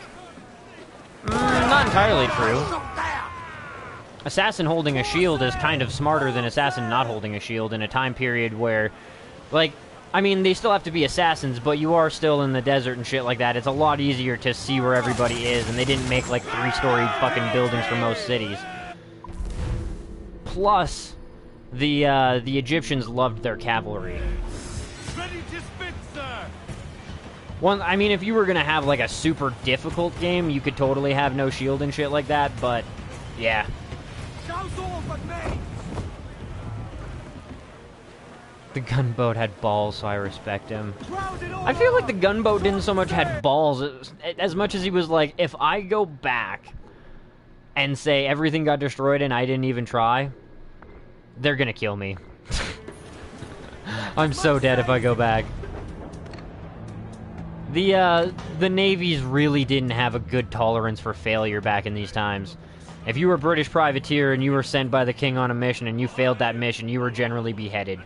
Not entirely true. Assassin holding a shield is kind of smarter than Assassin not holding a shield in a time period where, like, I mean, they still have to be assassins, but you are still in the desert and shit like that. It's a lot easier to see where everybody is, and they didn't make, like, 3-story fucking buildings for most cities. Plus, the Egyptians loved their cavalry. Ready to spit, sir! One, I mean, if you were gonna have, like, a super difficult game, you could totally have no shield and shit like that, but, yeah. Show's all but me! The gunboat had balls, so I respect him. I feel like the gunboat didn't so much had balls as much as he was like, if I go back and say everything got destroyed and I didn't even try, they're gonna kill me. I'm so dead if I go back. The navies really didn't have a good tolerance for failure back in these times. If you were a British privateer and you were sent by the king on a mission and you failed that mission, you were generally beheaded.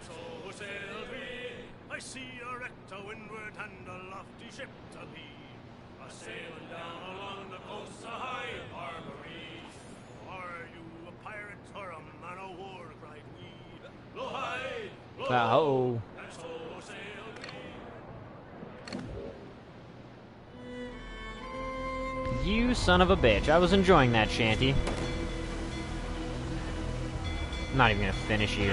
I see a wreck to windward and a lofty ship to lee, a sailing down along the coast of high Barbary. Are you a pirate or a man of war? Cried we. Blow high, blow Oh. and so sail we. You son of a bitch. I was enjoying that shanty. I'm not even gonna finish you.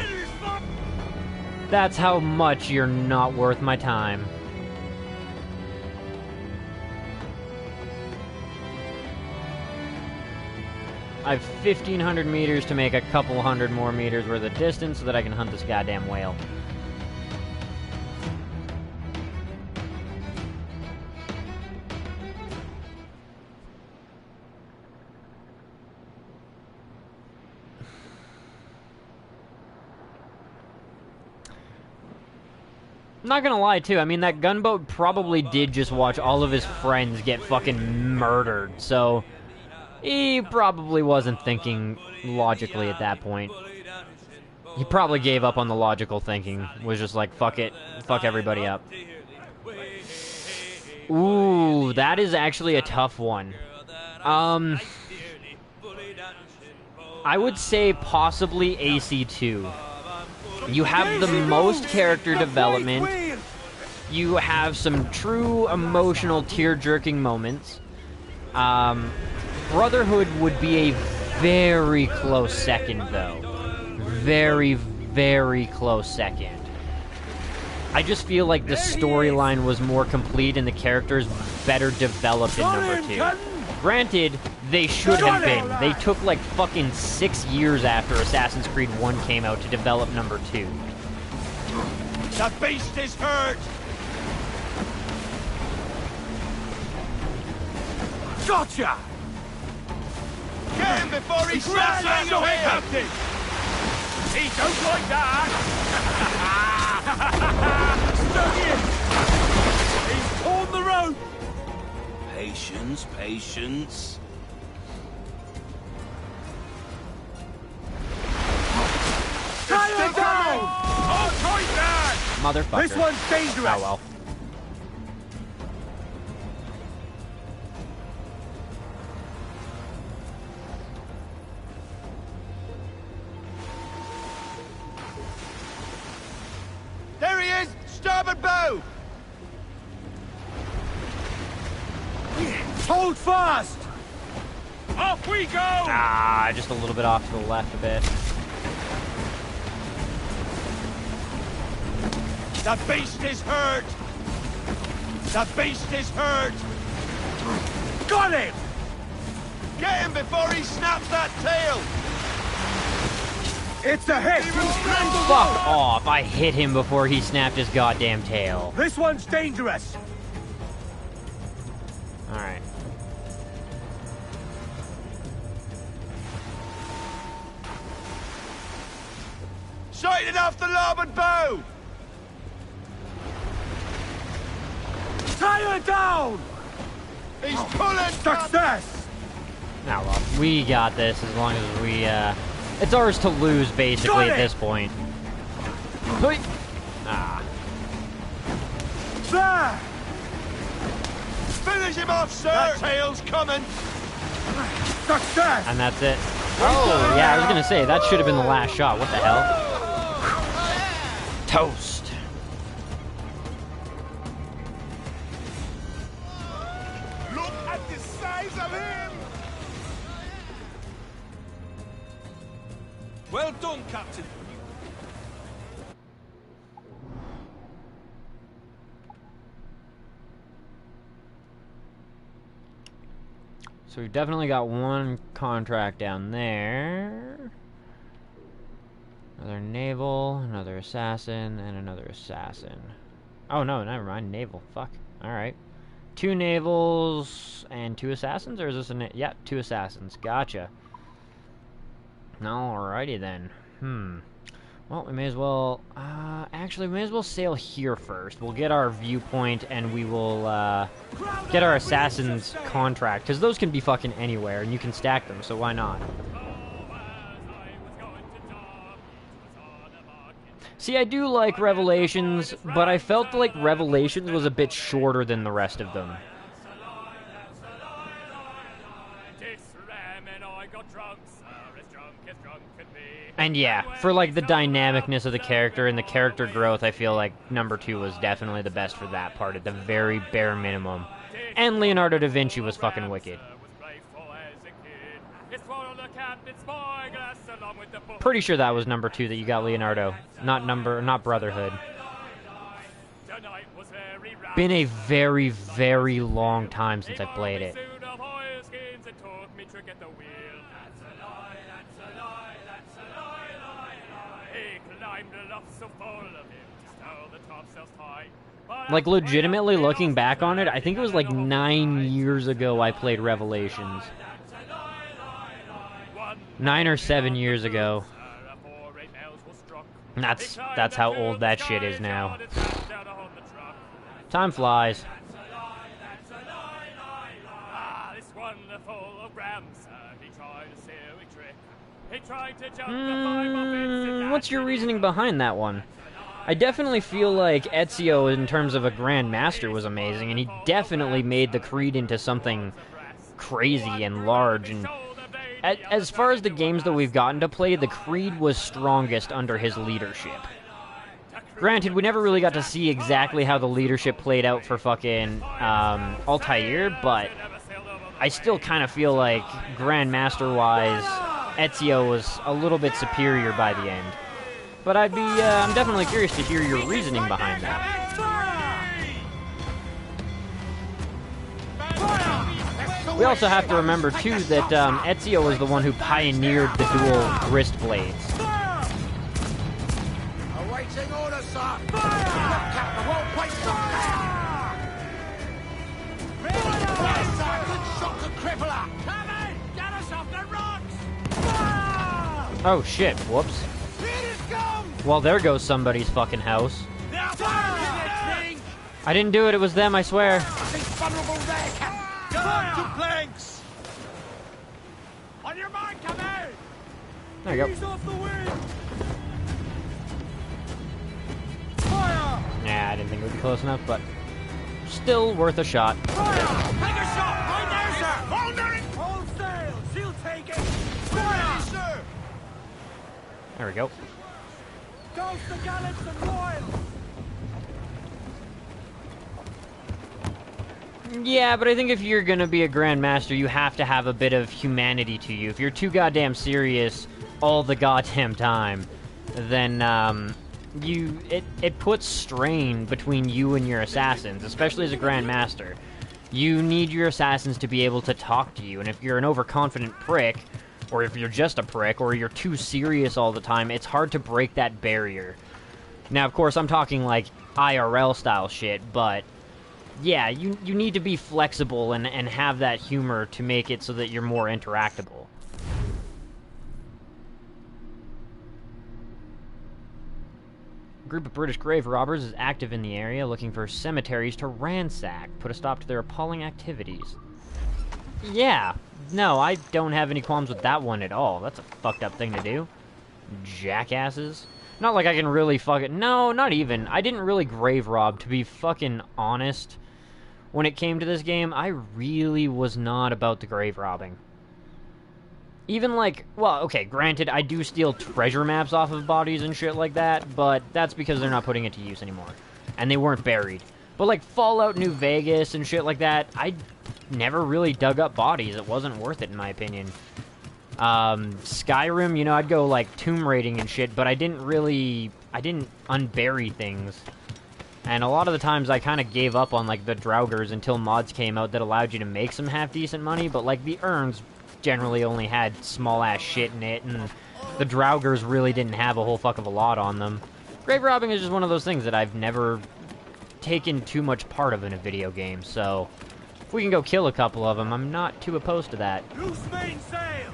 That's how much you're not worth my time. I have 1,500 meters to make a couple hundred more meters worth of distance so that I can hunt this goddamn whale. Not gonna lie, too. I mean, that gunboat probably did just watch all of his friends get fucking murdered, so he probably wasn't thinking logically at that point. He probably gave up on the logical thinking, was just like, fuck it, fuck everybody up. Ooh, that is actually a tough one. I would say possibly AC2. You have the most character development. You have some true emotional tear-jerking moments. Brotherhood would be a very close second, though. Very, very close second. I just feel like the storyline was more complete and the characters better developed in number 2. Granted, they should have been. They took like fucking 6 years after Assassin's Creed 1 came out to develop number 2. The beast is hurt! Gotcha! Get him before he smashes your head! Captain! He don't like that! Stuck in! He's torn the rope! Patience, patience. motherfucker. This one's dangerous. Oh well. There he is! Starboard bow! Hold fast! Off we go! Ah, just a little bit off to the left a bit. The beast is hurt! The beast is hurt! Got him! Get him before he snaps that tail! It's a hit! Fuck off! I hit him before he snapped his goddamn tail. This one's dangerous! Alright. Sighted off the larboard bow! Tie her down! He's pulling! Success! Now, well, we got this as long as we, it's ours to lose, basically, at this point. Hoi! Ah. There! Finish him off, sir! That tail's coming! Success! And that's it. Oh, yeah, I was gonna say, that should have been the last shot. What the hell? Toast. Look at the size of him! Well done, Captain. So we've definitely got one contract down there. Another naval, another assassin, and another assassin. Oh no, never mind. Naval. Fuck. Alright. 2 navals and 2 assassins? Or is this a... yeah, 2 assassins. Gotcha. Alrighty then. Well, we may as well... actually, we may as well sail here first. We'll get our viewpoint, and we will, get our assassin's contract. Because those can be fucking anywhere, and you can stack them, so why not? See, I do like Revelations, but I felt like Revelations was a bit shorter than the rest of them. And yeah, for like the dynamicness of the character and the character growth, I feel like number 2 was definitely the best for that part at the very bare minimum. And Leonardo da Vinci was fucking wicked. Pretty sure that was number 2 that you got Leonardo, not Brotherhood. Been a very, very long time since I played it. Like, legitimately looking back on it, I think it was like 9 years ago I played Revelations. 9 or 7 years ago. That's how old that shit is now. Time flies. What's your reasoning behind that one? I definitely feel like Ezio, in terms of a Grand Master, was amazing, and he definitely made the Creed into something crazy and large. And as far as the games that we've gotten to play, the Creed was strongest under his leadership. Granted, we never really got to see exactly how the leadership played out for fucking Altair, but I still kind of feel like Grand Master-wise, Ezio was a little bit superior by the end. But I'm definitely curious to hear your reasoning behind that. We also have to remember, too, that Ezio was the one who pioneered the dual wrist blades. Awaiting orders, sir. Captain won't wait for shot to cripple her. Come in, get us off the rocks. Oh shit! Whoops. Well, there goes somebody's fucking house. I didn't do it. It was them. I swear. Planks. On your mark, come out. There you go. Ease off the wind. Fire. Nah, I didn't think it would be close enough, but still worth a shot. Fire! Take a shot! Right there, sir! Hold it! Hold sail! She'll take it! Fire! Sir! There we go. Toast the gallants and royals! Yeah, but I think if you're gonna be a Grandmaster, you have to have a bit of humanity to you. If you're too goddamn serious all the goddamn time, then, it puts strain between you and your assassins, especially as a Grandmaster. You need your assassins to be able to talk to you, and if you're an overconfident prick, or if you're just a prick, or you're too serious all the time, it's hard to break that barrier. Now, of course, I'm talking, like, IRL-style shit, but yeah, you need to be flexible and have that humor to make it so that you're more interactable. A group of British grave robbers is active in the area looking for cemeteries to ransack. Put a stop to their appalling activities. Yeah, no, I don't have any qualms with that one at all. That's a fucked up thing to do. Jackasses. Not like I can really fucking... No, not even. I didn't really grave rob, to be fucking honest. When it came to this game, I really was not about the grave robbing. Even like, well, okay, granted, I do steal treasure maps off of bodies and shit like that, but that's because they're not putting it to use anymore. And they weren't buried. But like Fallout New Vegas and shit like that, I never really dug up bodies. It wasn't worth it in my opinion. Skyrim, you know, I'd go like tomb raiding and shit, but I didn't unbury things. And a lot of the times I kind of gave up on, like, the Draugrs until mods came out that allowed you to make some half-decent money, but, like, the urns generally only had small-ass shit in it, and the Draugrs really didn't have a whole fuck of a lot on them. Grave robbing is just one of those things that I've never taken too much part of in a video game, so if we can go kill a couple of them, I'm not too opposed to that. Loose main sails!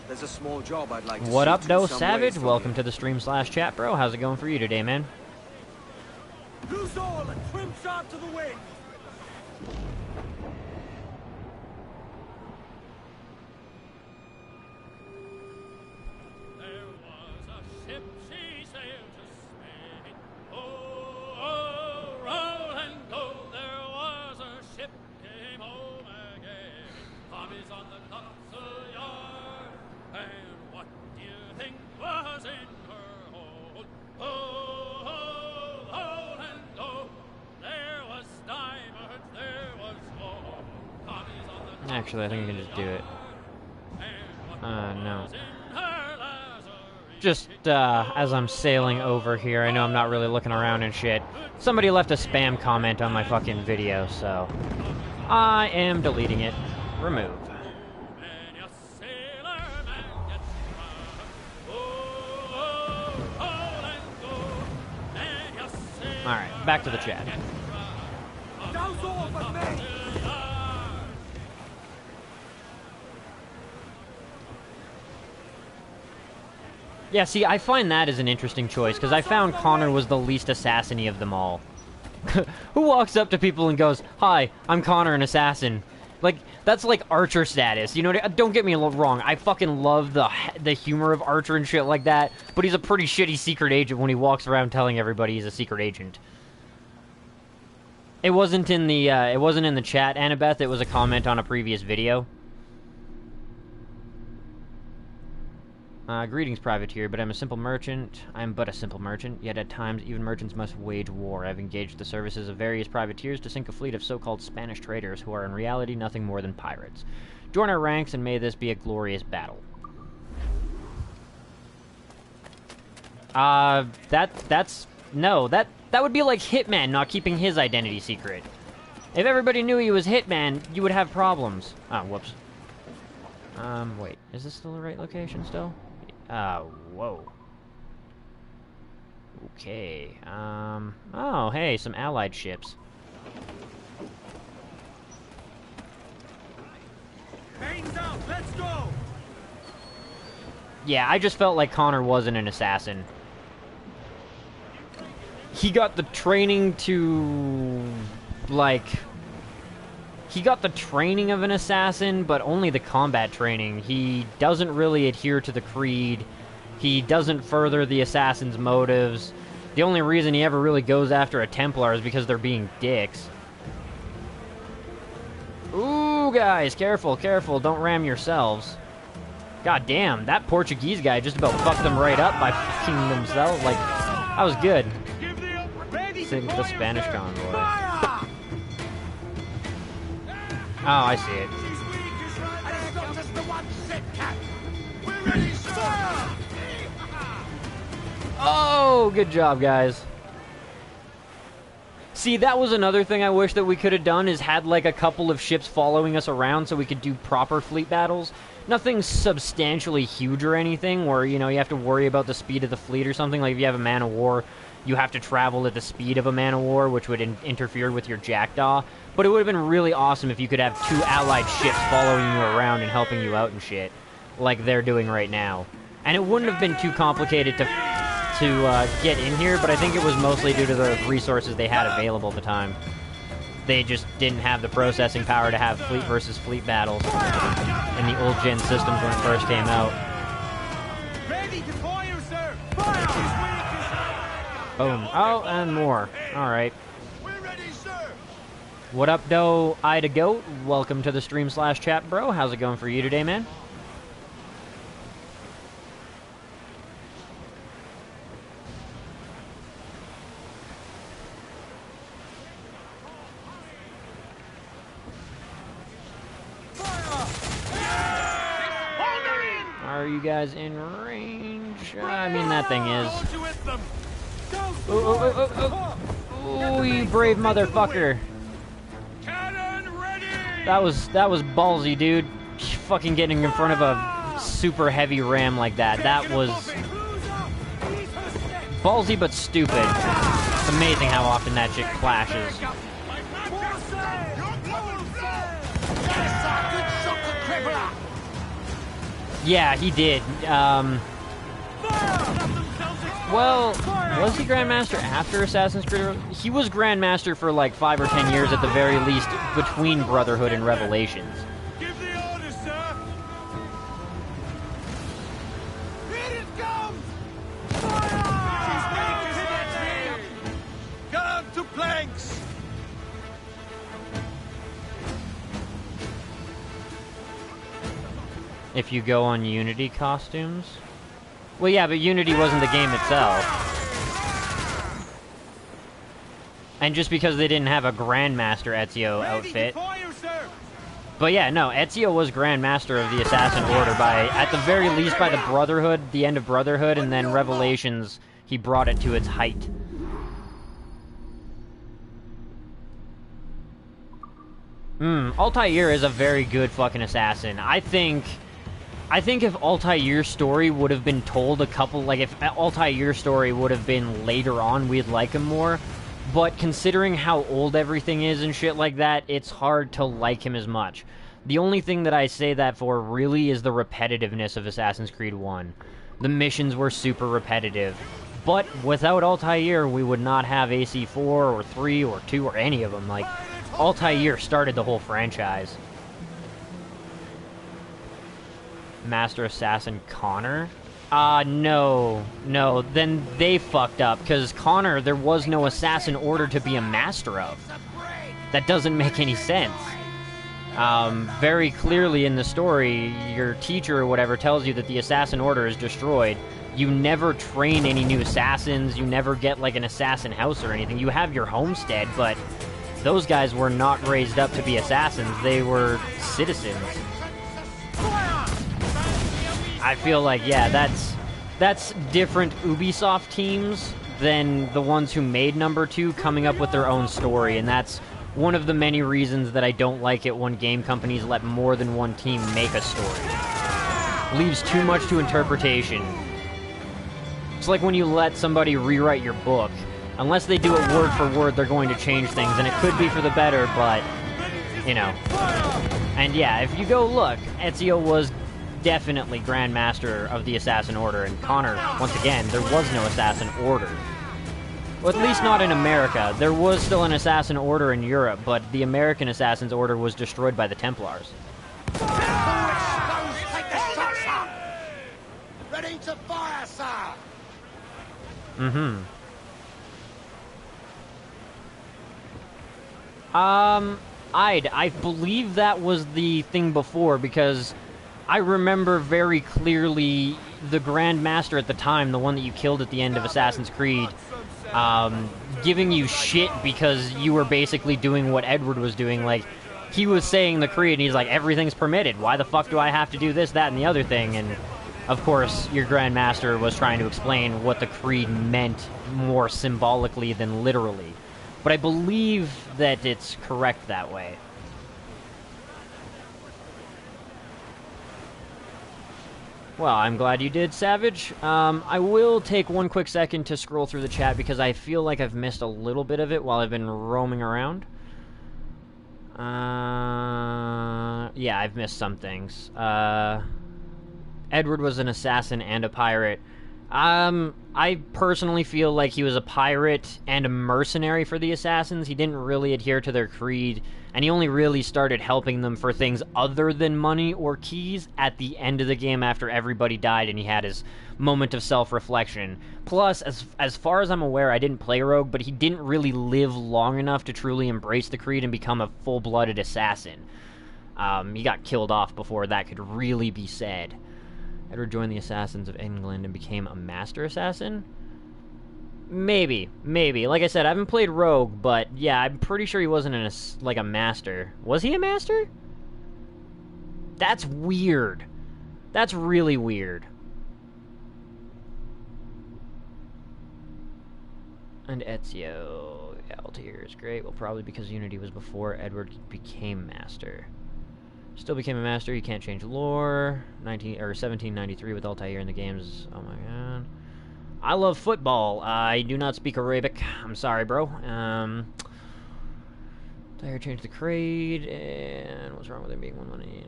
There's a small job I'd like to What see up, to though, some Savage? ways from Welcome you. to the stream/chat, bro. How's it going for you today, man? Loose all and trim sharp to the wind! There was a ship, she sailed to Spain. Oh, roll and go. There was a ship came home again. Tommies on the topsail yard. And what do you think was in her hold? Oh, roll and go. There was diamonds, there was gold. Tommies on the Actually, I think I can just do it. No. Just, as I'm sailing over here, I know I'm not really looking around and shit. Somebody left a spam comment on my fucking video, so I am deleting it. Remove. Alright, back to the chat. Douse all but me! Yeah, see, I find that as an interesting choice, because I found Connor was the least assassin-y of them all. Who walks up to people and goes, "Hi, I'm Connor, an assassin." Like, that's like Archer status, you know? Don't get me wrong, I fucking love the humor of Archer and shit like that, but he's a pretty shitty secret agent when he walks around telling everybody he's a secret agent. It wasn't in the chat, Annabeth, it was a comment on a previous video. Greetings, privateer, but I'm a simple merchant. I'm but a simple merchant, yet at times even merchants must wage war. I've engaged the services of various privateers to sink a fleet of so-called Spanish traders who are in reality nothing more than pirates. Join our ranks and may this be a glorious battle. That would be like Hitman not keeping his identity secret. If everybody knew he was Hitman, you would have problems. Oh, whoops. Wait, is this still the right location still? Whoa. Okay, oh, hey, some allied ships. Mains out, let's go! Yeah, I just felt like Connor wasn't an assassin. He got the training to, like... He got the training of an assassin, but only the combat training. He doesn't really adhere to the creed. He doesn't further the assassin's motives. The only reason he ever really goes after a Templar is because they're being dicks. Ooh, guys, careful, careful, don't ram yourselves. God damn, that Portuguese guy just about fucked them right up by fucking themselves. Like, that was good. Sink the Spanish convoy. Oh, I see it. Oh, good job, guys. See, that was another thing I wish that we could have done, is had like a couple of ships following us around so we could do proper fleet battles. Nothing substantially huge or anything where, you know, you have to worry about the speed of the fleet or something. Like if you have a man of war, you have to travel at the speed of a man of war, which would interfere with your jackdaw. But it would have been really awesome if you could have 2 allied ships following you around and helping you out and shit, like they're doing right now. And it wouldn't have been too complicated to get in here, but I think it was mostly due to the resources they had available at the time. They just didn't have the processing power to have fleet versus fleet battles in the old gen systems when it first came out. Ready to fire, sir! Boom. Oh, and more. Alright. We're ready, sir! What up, doe? Ida Goat? Welcome to the stream/chat, bro. How's it going for you today, man? Are you guys in range? I mean, that thing is. Ooh, ooh, ooh, ooh, ooh, you brave motherfucker. That was ballsy, dude. Fucking getting in front of a super heavy ram like that. That was ballsy but stupid. It's amazing how often that shit clashes. Yeah, he did. Well, was he Grandmaster after Assassin's Creed? He was Grandmaster for like 5 or 10 years at the very least between Brotherhood and Revelations. Give the order, sir! Here it comes! Fire! Gun to planks! If you go on Unity costumes? Well, yeah, but Unity wasn't the game itself. And just because they didn't have a Grandmaster Ezio outfit. But yeah, no, Ezio was Grandmaster of the Assassin Order by, at the very least, by the Brotherhood, the end of Brotherhood, and then Revelations, he brought it to its height. Altair is a very good fucking assassin. I think if Altair's story would have been told a couple, like if Altair's story would have been later on, we'd like him more. But considering how old everything is and shit like that, it's hard to like him as much. The only thing that I say that for really is the repetitiveness of Assassin's Creed 1. The missions were super repetitive. But without Altair, we would not have AC4 or 3 or 2 or any of them. Like, Altair started the whole franchise. Master Assassin Connor? No. Then they fucked up, because Connor, there was no assassin order to be a master of. That doesn't make any sense. Very clearly in the story, your teacher or whatever tells you that the assassin order is destroyed. You never train any new assassins, you never get like an assassin house or anything. You have your homestead, but those guys were not raised up to be assassins, they were citizens. I feel like, yeah, that's different Ubisoft teams than the ones who made number 2 coming up with their own story, and that's one of the many reasons that I don't like it when game companies let more than one team make a story. Leaves too much to interpretation. It's like when you let somebody rewrite your book. Unless they do it word for word, they're going to change things, and it could be for the better, but, you know. And yeah, if you go look, Ezio was definitely Grandmaster of the Assassin Order, and Connor, once again, there was no Assassin Order. Well, at least not in America. There was still an Assassin Order in Europe, but the American Assassin's Order was destroyed by the Templars. Ready to fire, sir! I believe that was the thing before, because I remember very clearly the Grand Master at the time, the one that you killed at the end of Assassin's Creed, giving you shit because you were basically doing what Edward was doing. Like, he was saying the Creed, and he's like, everything's permitted. Why the fuck do I have to do this, that, and the other thing? And, of course, your Grand Master was trying to explain what the Creed meant more symbolically than literally. But I believe that it's correct that way. Well, I'm glad you did, Savage. I will take one quick second to scroll through the chat because I feel like I've missed a little bit of it while I've been roaming around. Yeah, I've missed some things. Edward was an assassin and a pirate. I personally feel like he was a pirate and a mercenary for the assassins. He didn't really adhere to their creed, and he only really started helping them for things other than money or keys at the end of the game after everybody died and he had his moment of self-reflection. Plus, as far as I'm aware, I didn't play Rogue, but he didn't really live long enough to truly embrace the creed and become a full-blooded assassin. He got killed off before that could really be said. Edward joined the Assassins of England and became a master assassin? Maybe. Like I said, I haven't played Rogue, but yeah, I'm pretty sure he wasn't a master. Was he a master? That's weird. That's really weird. And Ezio. Altair is great. Well, probably because Unity was before Edward became master. Still became a master. You can't change lore. 1793 with Altair in the games. Oh my god. I love football. I do not speak Arabic. I'm sorry, bro. Altair changed the creed. And what's wrong with him being one money?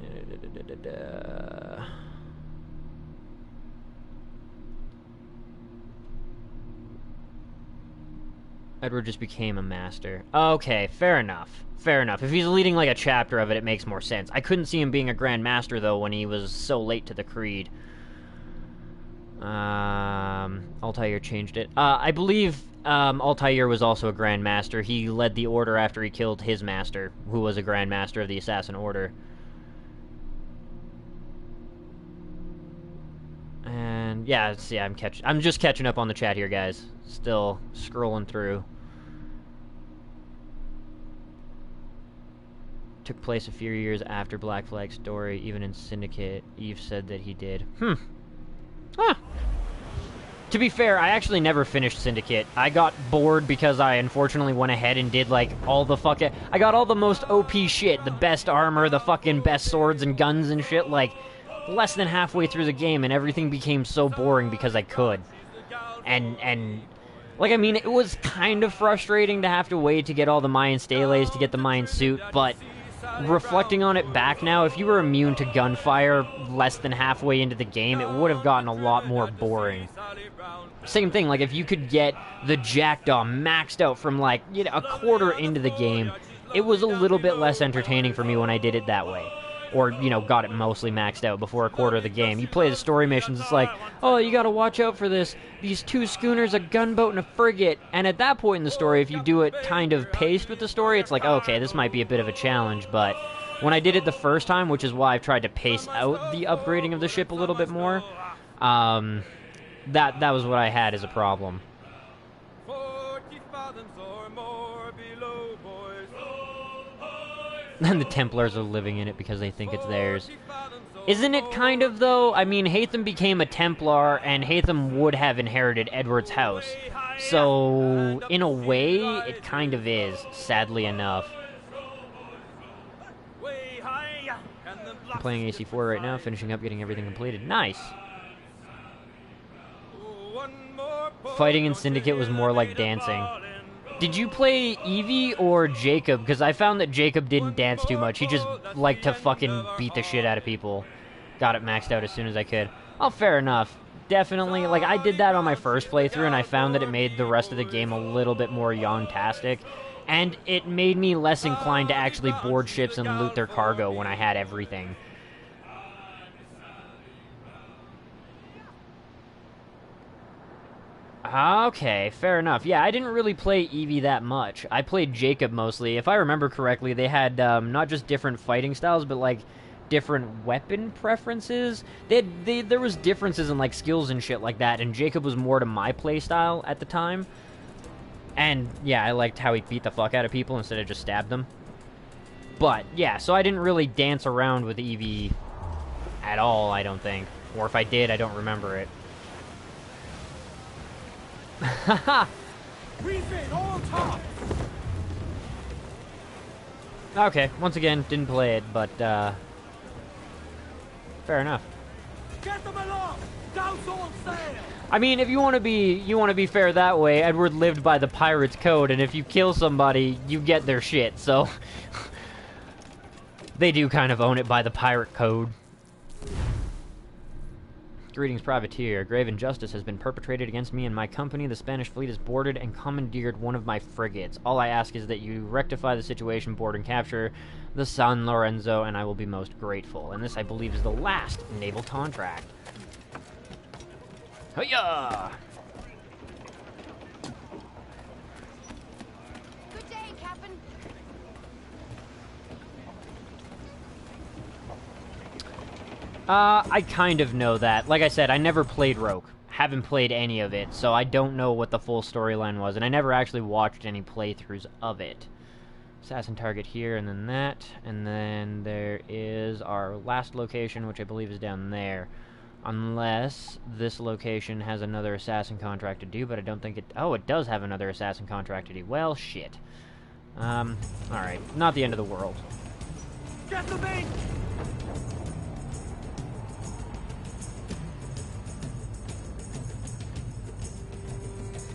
Edward just became a master. Okay, fair enough. Fair enough. If he's leading like a chapter of it, it makes more sense. I couldn't see him being a Grand Master, though, when he was so late to the Creed. Altair changed it. I believe Altair was also a Grand Master. He led the Order after he killed his master, who was a Grand Master of the Assassin Order. And yeah, see, I'm just catching up on the chat here, guys. Still scrolling through. Took place a few years after Black Flag's story. Even in Syndicate, Eve said that he did. Huh. To be fair, I actually never finished Syndicate. I got bored because I unfortunately went ahead and did, like, all the fucking... I got all the most OP shit. The best armor, the fucking best swords and guns and shit, like, less than halfway through the game, and everything became so boring because I could. And... Like, I mean, it was kind of frustrating to have to wait to get all the Mayan steles to get the Mayan suit, but reflecting on it back now, if you were immune to gunfire less than halfway into the game, it would have gotten a lot more boring. Same thing, like, if you could get the Jackdaw maxed out from, like, you know, a quarter into the game, it was a little bit less entertaining for me when I did it that way. Or, you know, got it mostly maxed out before a quarter of the game. You play the story missions, it's like, oh, you gotta watch out for these two schooners, a gunboat, and a frigate. And at that point in the story, if you do it kind of paced with the story, it's like, okay, this might be a bit of a challenge. But when I did it the first time, which is why I've tried to pace out the upgrading of the ship a little bit more, that was what I had as a problem. 40 fathoms or more below, boys. And the Templars are living in it because they think it's theirs. Isn't it kind of, though? I mean, Hatham became a Templar, and Hatham would have inherited Edward's house. So, in a way, it kind of is, sadly enough. I'm playing AC4 right now, finishing up, getting everything completed. Nice! Fighting in Syndicate was more like dancing. Did you play Evie or Jacob? Because I found that Jacob didn't dance too much. He just liked to fucking beat the shit out of people. Got it maxed out as soon as I could. Oh, fair enough. Definitely, like, I did that on my first playthrough, and I found that it made the rest of the game a little bit more yawn-tastic. And it made me less inclined to actually board ships and loot their cargo when I had everything. Okay, fair enough. Yeah, I didn't really play Eevee that much. I played Jacob mostly. If I remember correctly, they had not just different fighting styles, but like different weapon preferences. There was differences in like skills and shit like that, and Jacob was more to my play style at the time. And yeah, I liked how he beat the fuck out of people instead of just stabbed them. But yeah, so I didn't really dance around with Eevee at all, I don't think. Or if I did, I don't remember it. Haha! Refit all top! Okay, once again, didn't play it, but, fair enough. Get them aloft! Douse all sail! I mean, if you want to be fair that way, Edward lived by the pirate's code, and if you kill somebody, you get their shit, so... they do kind of own it by the pirate code. Greetings, privateer. Grave injustice has been perpetrated against me and my company. The Spanish fleet has boarded and commandeered one of my frigates. All I ask is that you rectify the situation, board and capture the San Lorenzo, and I will be most grateful. And this, I believe, is the last naval contract. Hiya! Good day, Captain. I kind of know that. Like I said, I never played Rogue. Haven't played any of it, so I don't know what the full storyline was, and I never actually watched any playthroughs of it. Assassin target here, and then there is our last location, which I believe is down there. Unless this location has another assassin contract to do, but I don't think it... Oh, it does have another assassin contract to do. Well, shit. Alright. Not the end of the world. Get the bait!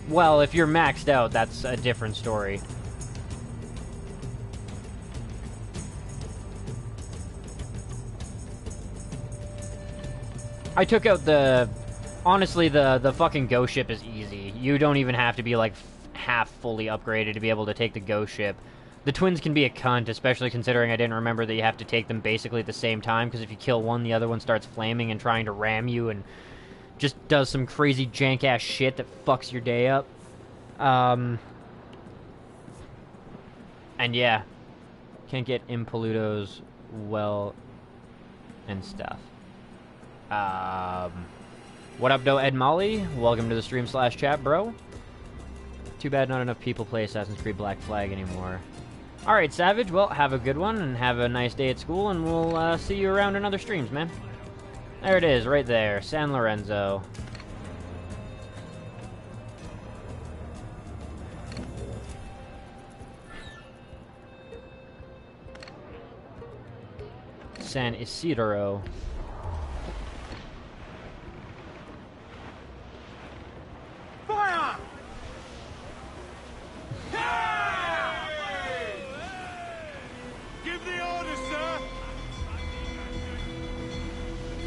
Well, if you're maxed out, that's a different story. I took out the... Honestly, the fucking ghost ship is easy. You don't even have to be, like, half fully upgraded to be able to take the ghost ship. The twins can be a cunt, especially considering I didn't remember that you have to take them basically at the same time, because if you kill one, the other one starts flaming and trying to ram you and just does some crazy jank-ass shit that fucks your day up. And yeah. Can't get Impolutos well and stuff. What up, though, Ed Molly? Welcome to the stream/chat, bro. Too bad not enough people play Assassin's Creed Black Flag anymore. Alright, Savage, well, have a good one, and have a nice day at school, and we'll, see you around in other streams, man. There it is, right there. San Lorenzo. San Isidro. Fire! Give the order, sir!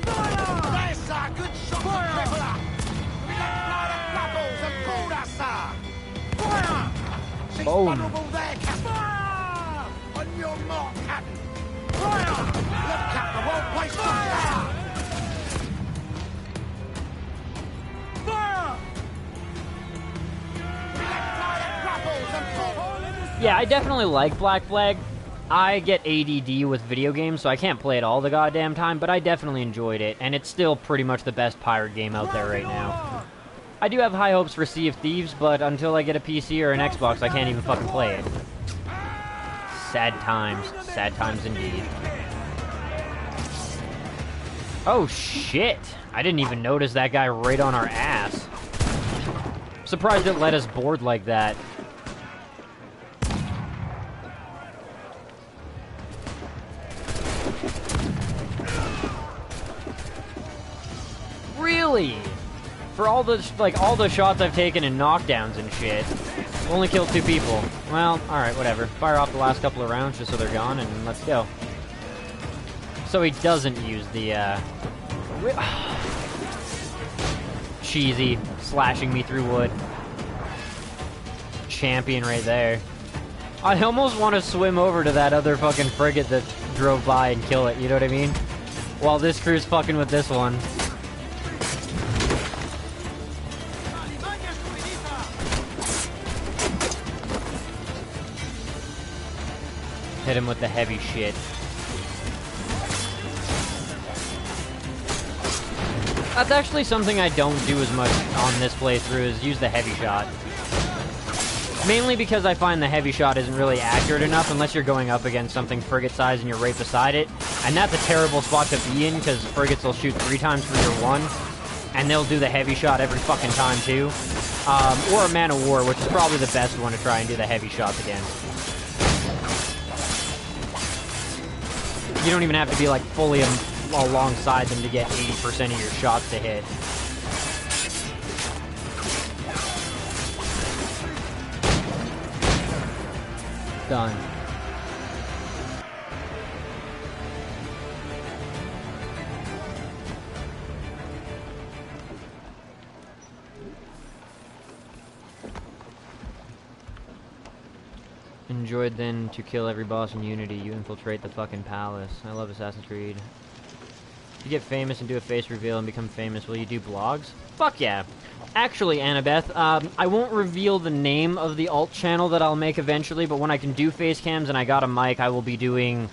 Fire! That's a good shot! Fire! We let fly the bubbles and pulled us, sir! Fire! She's Boom. vulnerable there, Captain! Fire! On your mark, Captain! Fire! Look, Captain, won't waste fire! Fire! We let fly the bubbles and pulled... Yeah, I definitely like Black Flag. I get ADD with video games, so I can't play it all the goddamn time, but I definitely enjoyed it, and it's still pretty much the best pirate game out there right now. I do have high hopes for Sea of Thieves, but until I get a PC or an Xbox, I can't even fucking play it. Sad times. Sad times indeed. Oh, shit! I didn't even notice that guy right on our ass. Surprised it let us board like that. Really? For all the, all the shots I've taken and knockdowns and shit. Only killed 2 people. Well, alright, whatever. Fire off the last couple of rounds just so they're gone, and let's go. So he doesn't use the, cheesy. Slashing me through wood. Champion right there. I almost want to swim over to that other fucking frigate that drove by and kill it, you know what I mean? While this crew's fucking with this one. Hit him with the heavy shit. That's actually something I don't do as much on this playthrough, is use the heavy shot. Mainly because I find the heavy shot isn't really accurate enough unless you're going up against something frigate size and you're right beside it. And that's a terrible spot to be in, because frigates will shoot 3 times for your 1. And they'll do the heavy shot every fucking time, too. Or a man of war, which is probably the best one to try and do the heavy shots against. You don't even have to be, like, fully alongside them to get 80% of your shots to hit. Done. Enjoyed then to kill every boss in Unity. You infiltrate the fucking palace. I love Assassin's Creed. If you get famous and do a face reveal and become famous, will you do blogs? Fuck yeah. Actually, Annabeth, I won't reveal the name of the alt channel that I'll make eventually, but when I can do face cams and I got a mic, I will be doing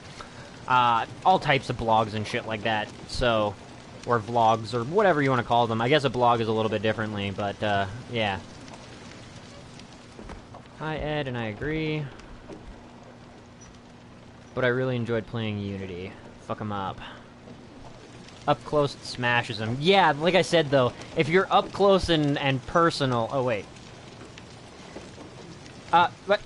all types of blogs and shit like that. So, or vlogs, or whatever you want to call them. I guess a blog is a little bit differently, but yeah. Hi, Ed, and I agree. But I really enjoyed playing Unity. Fuck 'em up. Up close, it smashes them. Yeah, like I said, though, if you're up close and personal... Oh, wait. What?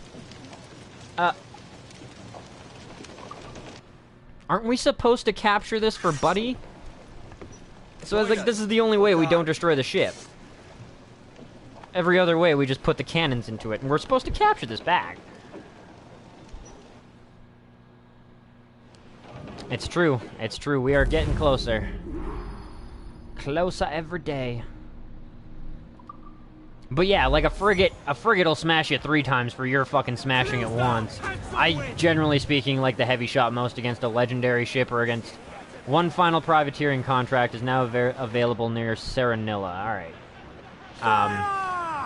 Aren't we supposed to capture this for Buddy? So I was like, this is the only way we don't destroy the ship. Every other way, we just put the cannons into it, and we're supposed to capture this bag. It's true. It's true. We are getting closer. Closer every day. But yeah, like a frigate will smash you 3 times for your fucking smashing it once. I, generally speaking, like the heavy shot most against a legendary ship or against... One final privateering contract is now available near Serenilla. Alright.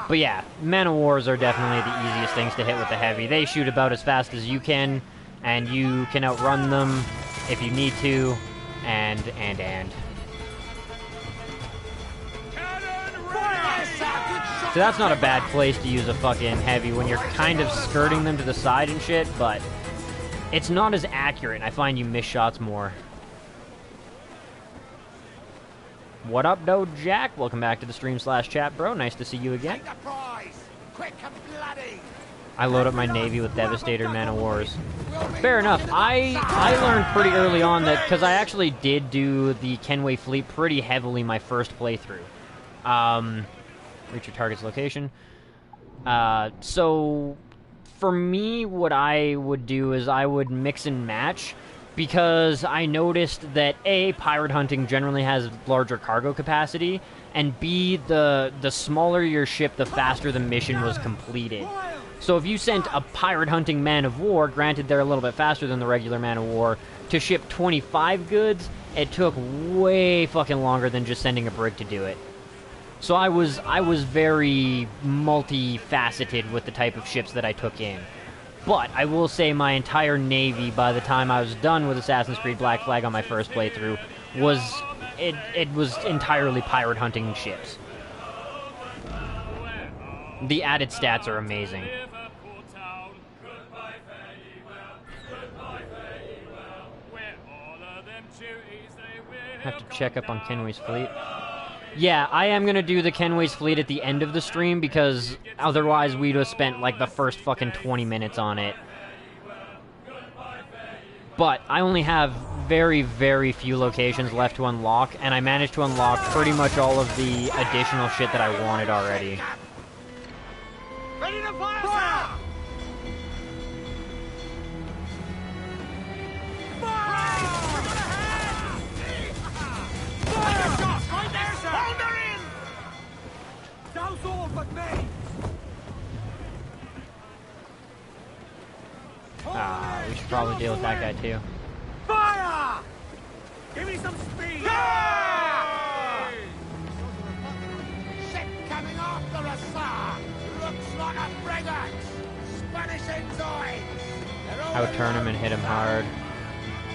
But yeah, man of wars are definitely the easiest things to hit with the heavy. They shoot about as fast as you can, and you can outrun them if you need to, and. So that's not a bad place to use a fucking heavy when you're kind of skirting them to the side and shit, but it's not as accurate, and I find you miss shots more. What up, though, Jack? Welcome back to the stream/chat, bro. Nice to see you again. Take the prize. Quick and bloody. I load up my Navy with Devastator Man of Wars. Fair enough. I learned pretty early on that, because I actually did do the Kenway fleet pretty heavily my first playthrough. Reach your target's location. So, for me, what I would do is I would mix and match, because I noticed that A, pirate hunting generally has larger cargo capacity, and B, the smaller your ship, the faster the mission was completed. So if you sent a pirate hunting man of war, granted they're a little bit faster than the regular man of war, to ship 25 goods, it took way fucking longer than just sending a brig to do it. So I was very multifaceted with the type of ships that I took in. But I will say my entire Navy, by the time I was done with Assassin's Creed Black Flag on my first playthrough, was entirely pirate hunting ships. The added stats are amazing. Have to check up on Kenway's fleet. Yeah, I am going to do the Kenway's fleet at the end of the stream, because otherwise we'd have spent like the first fucking 20 minutes on it. But I only have very, very few locations left to unlock, and I managed to unlock pretty much all of the additional shit that I wanted already. Ready to fire! We should probably deal with that guy too. Fire! Give me some speed! Yeah! Ship coming after us, sir! Looks like a frigate! Spanish ensign! Outturn him and hit him hard.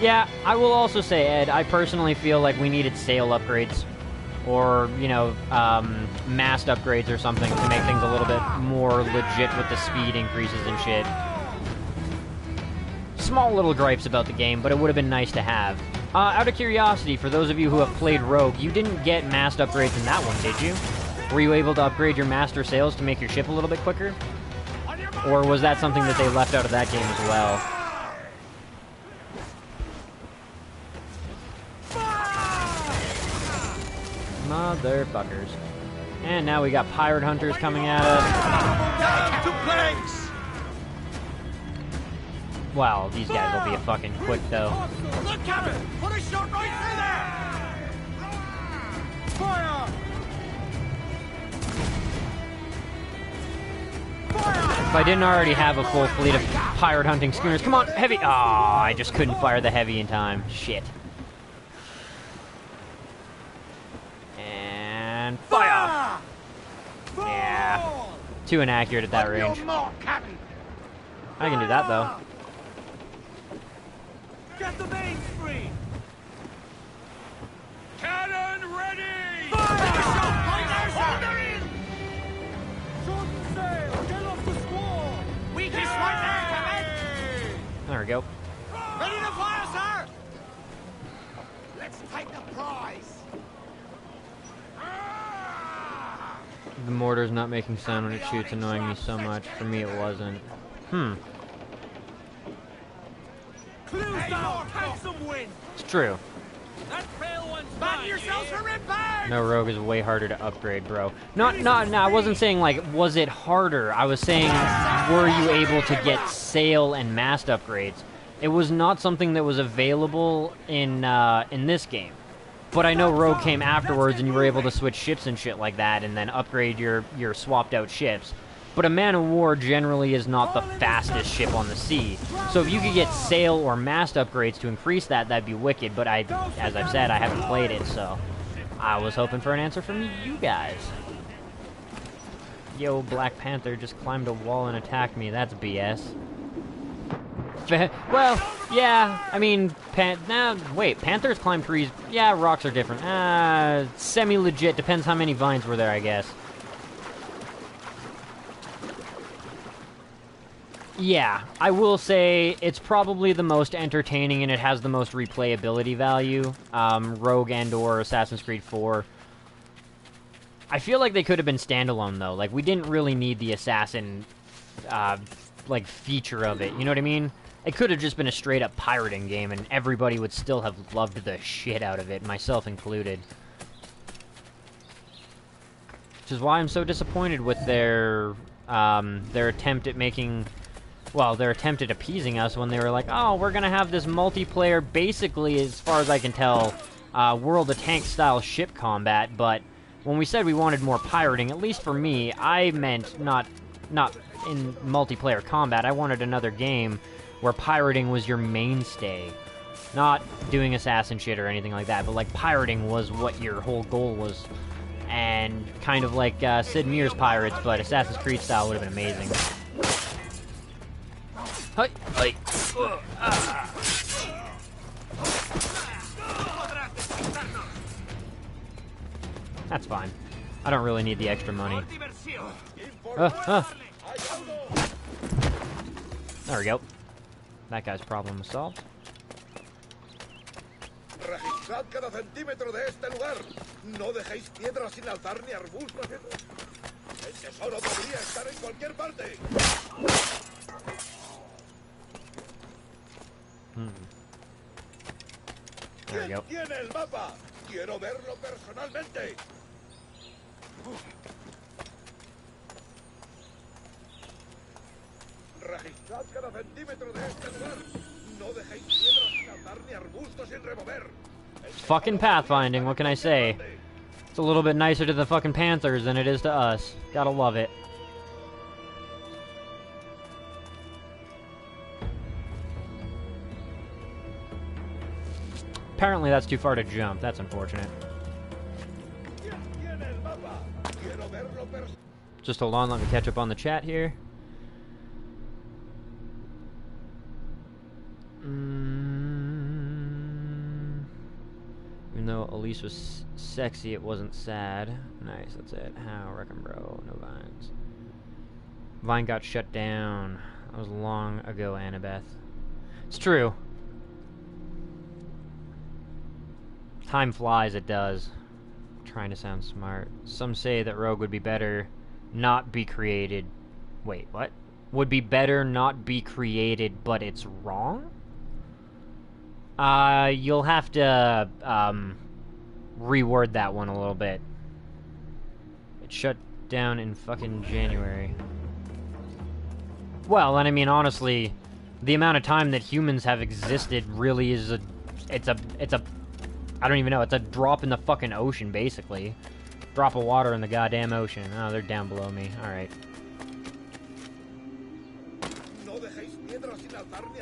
Yeah, I will also say, Ed, I personally feel like we needed sail upgrades. Or, you know, mast upgrades or something to make things a little bit more legit with the speed increases and shit. Small little gripes about the game, but it would have been nice to have. Out of curiosity, for those of you who have played Rogue, you didn't get mast upgrades in that one, did you? Were you able to upgrade your master sails to make your ship a little bit quicker? Or was that something that they left out of that game as well? Motherfuckers. And now we got pirate hunters coming at us. Two planks! Wow, these guys will be a fucking quick though. Look, Captain! Put a shot right through there! Fire! If I didn't already have a full fleet of pirate hunting schooners, come on, heavy! Oh, I just couldn't fire the heavy in time. Shit. And fire! Yeah. Too inaccurate at that range. I can do that though. Get the mains free! Cannon ready! Hold her in! Shorten sail! Get off the squall! Weakest right there, Captain! There we go. Ready to fire, sir! Let's take the prize! The mortar's not making sound when it shoots, annoying me so much. For me, it wasn't. Clues down! Have some wind! It's true. That pale one's Back mine, yourselves yeah? for impact! No, Rogue is way harder to upgrade, bro. No, I wasn't saying, like, was it harder? I was saying, were you able to get sail and mast upgrades? It was not something that was available in this game. But I know Rogue came afterwards, and you were able to switch ships and shit like that, and then upgrade your swapped-out ships. But a man of war generally is not the fastest ship on the sea. So if you could get sail or mast upgrades to increase that, that'd be wicked. But as I've said, I haven't played it, so I was hoping for an answer from you guys. Yo, Black Panther just climbed a wall and attacked me. That's BS. Well, yeah, I mean, wait, Panthers climb trees. Yeah, rocks are different. Semi-legit. Depends how many vines were there, I guess. Yeah, I will say it's probably the most entertaining and it has the most replayability value. Rogue and or Assassin's Creed 4. I feel like they could have been standalone, though. Like, we didn't really need the assassin, like, feature of it. You know what I mean? It could have just been a straight-up pirating game, and everybody would still have loved the shit out of it, myself included. Which is why I'm so disappointed with their attempt at making... Well, their attempt at appeasing us when they were like, oh, we're gonna have this multiplayer, basically, as far as I can tell, World of Tanks-style ship combat, but when we said we wanted more pirating, at least for me, I meant not in multiplayer combat. I wanted another game where pirating was your mainstay. Not doing assassin shit or anything like that, but like pirating was what your whole goal was. And kind of like Sid Meier's Pirates, but Assassin's Creed style would have been amazing. Hi, hi. That's fine. I don't really need the extra money. There we go. That guy's problem was solved. Registrad cada centímetro de este lugar. No dejéis piedras sin alzar ni arbustos. El tesoro podría estar en cualquier parte. There we go. ¿Quién tiene el mapa? Quiero verlo personalmente. Registrad cada centímetro de este lugar. No dejéis piedras sin alzar ni arbustos sin remover. Fucking pathfinding, what can I say? It's a little bit nicer to the fucking Panthers than it is to us. Gotta love it. Apparently that's too far to jump. That's unfortunate. Just hold on, let me catch up on the chat here. Even though Elise was sexy, it wasn't sad. Nice, that's it. How? Wreckin' Bro. No vines. Vine got shut down. That was long ago, Annabeth. It's true. Time flies, it does. I'm trying to sound smart. Some say that Rogue would be better not be created. Wait, what? Would be better not be created, but it's wrong? You'll have to, reword that one a little bit. It shut down in fucking January. Well, and I mean, honestly, the amount of time that humans have existed really is it's a, I don't even know, it's a drop in the fucking ocean, basically. Drop of water in the goddamn ocean. Oh, they're down below me. Alright. No dejéis piedras sin altar ni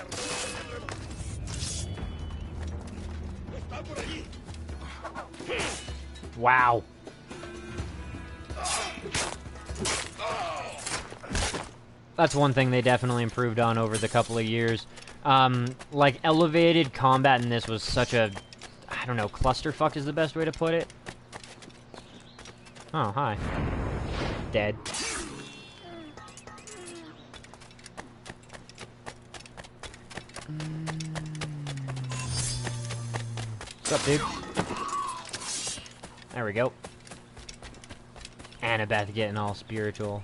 Está por allí. Wow. That's one thing they definitely improved on over the couple of years. Like, elevated combat in this was such a, I don't know, clusterfuck is the best way to put it. Oh, hi. Dead. What's up, dude? There we go. Annabeth getting all spiritual.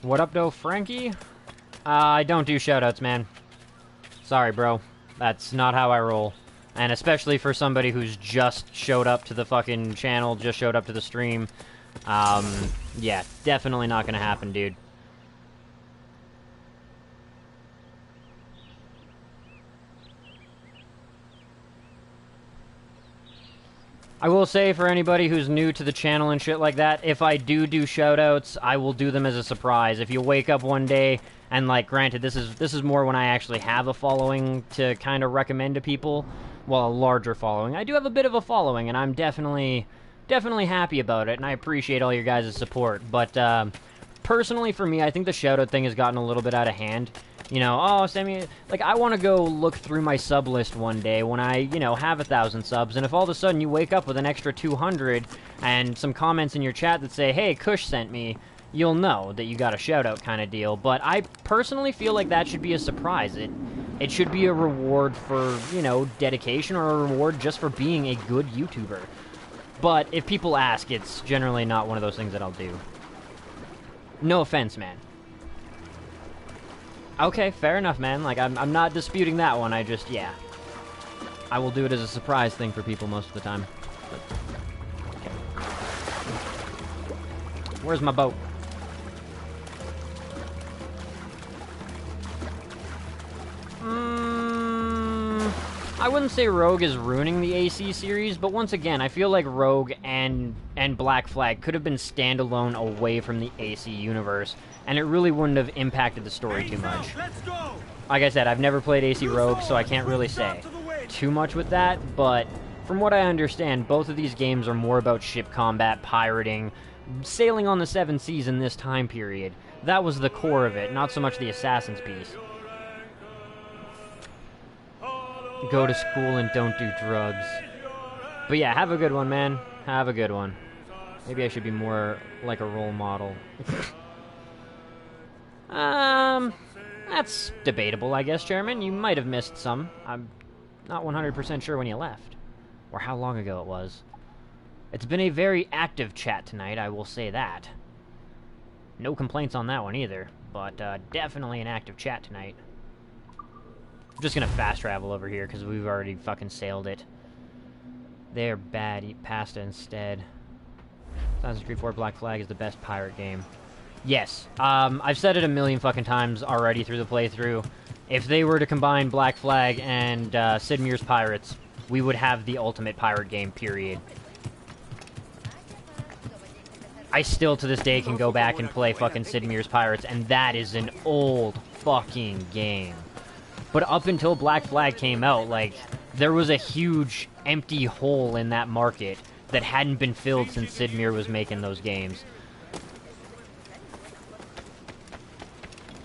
What up, though, Frankie? I don't do shoutouts, man. Sorry, bro. That's not how I roll. And especially for somebody who's just showed up to the fucking channel, just showed up to the stream. Yeah, definitely not gonna happen, dude. I will say, for anybody who's new to the channel and shit like that, if I do shoutouts, I will do them as a surprise. If you wake up one day, and, like, granted, this is more when I actually have a following to kind of recommend to people. Well, a larger following. I do have a bit of a following, and I'm definitely happy about it, and I appreciate all your guys' support. But, personally, for me, I think the shoutout thing has gotten a little bit out of hand. You know, oh, send me... Like, I want to go look through my sub list one day when I, you know, have 1,000 subs, and if all of a sudden you wake up with an extra 200 and some comments in your chat that say, hey, Kush sent me, you'll know that you got a shout-out kind of deal. But I personally feel like that should be a surprise. It should be a reward for, you know, dedication, or a reward just for being a good YouTuber. But if people ask, it's generally not one of those things that I'll do. No offense, man. Okay, fair enough, man. Like, I'm not disputing that one. I just, yeah. I will do it as a surprise thing for people most of the time. Okay. Where's my boat? I wouldn't say Rogue is ruining the AC series, but once again, I feel like Rogue and Black Flag could have been standalone away from the AC universe, and it really wouldn't have impacted the story too much. Like I said, I've never played AC Rogue, so I can't really say too much with that, but from what I understand, both of these games are more about ship combat, pirating, sailing on the seven seas in this time period. That was the core of it, not so much the Assassin's piece. Go to school and don't do drugs. But yeah, have a good one, man. Have a good one. Maybe I should be more like a role model. That's debatable, I guess, Chairman. You might have missed some. I'm not 100% sure when you left, or how long ago it was. It's been a very active chat tonight, I will say that. No complaints on that one either, but definitely an active chat tonight. I'm just gonna fast travel over here because we've already fucking sailed it. They're bad. Eat pasta instead. Assassin's Creed 4 Black Flag is the best pirate game. Yes. I've said it a million fucking times already through the playthrough. If they were to combine Black Flag and Sid Meier's Pirates, we would have the ultimate pirate game, period. I still, to this day, can go back and play fucking Sid Meier's Pirates, and that is an old fucking game. But up until Black Flag came out, like, there was a huge empty hole in that market that hadn't been filled since Sid Meier was making those games.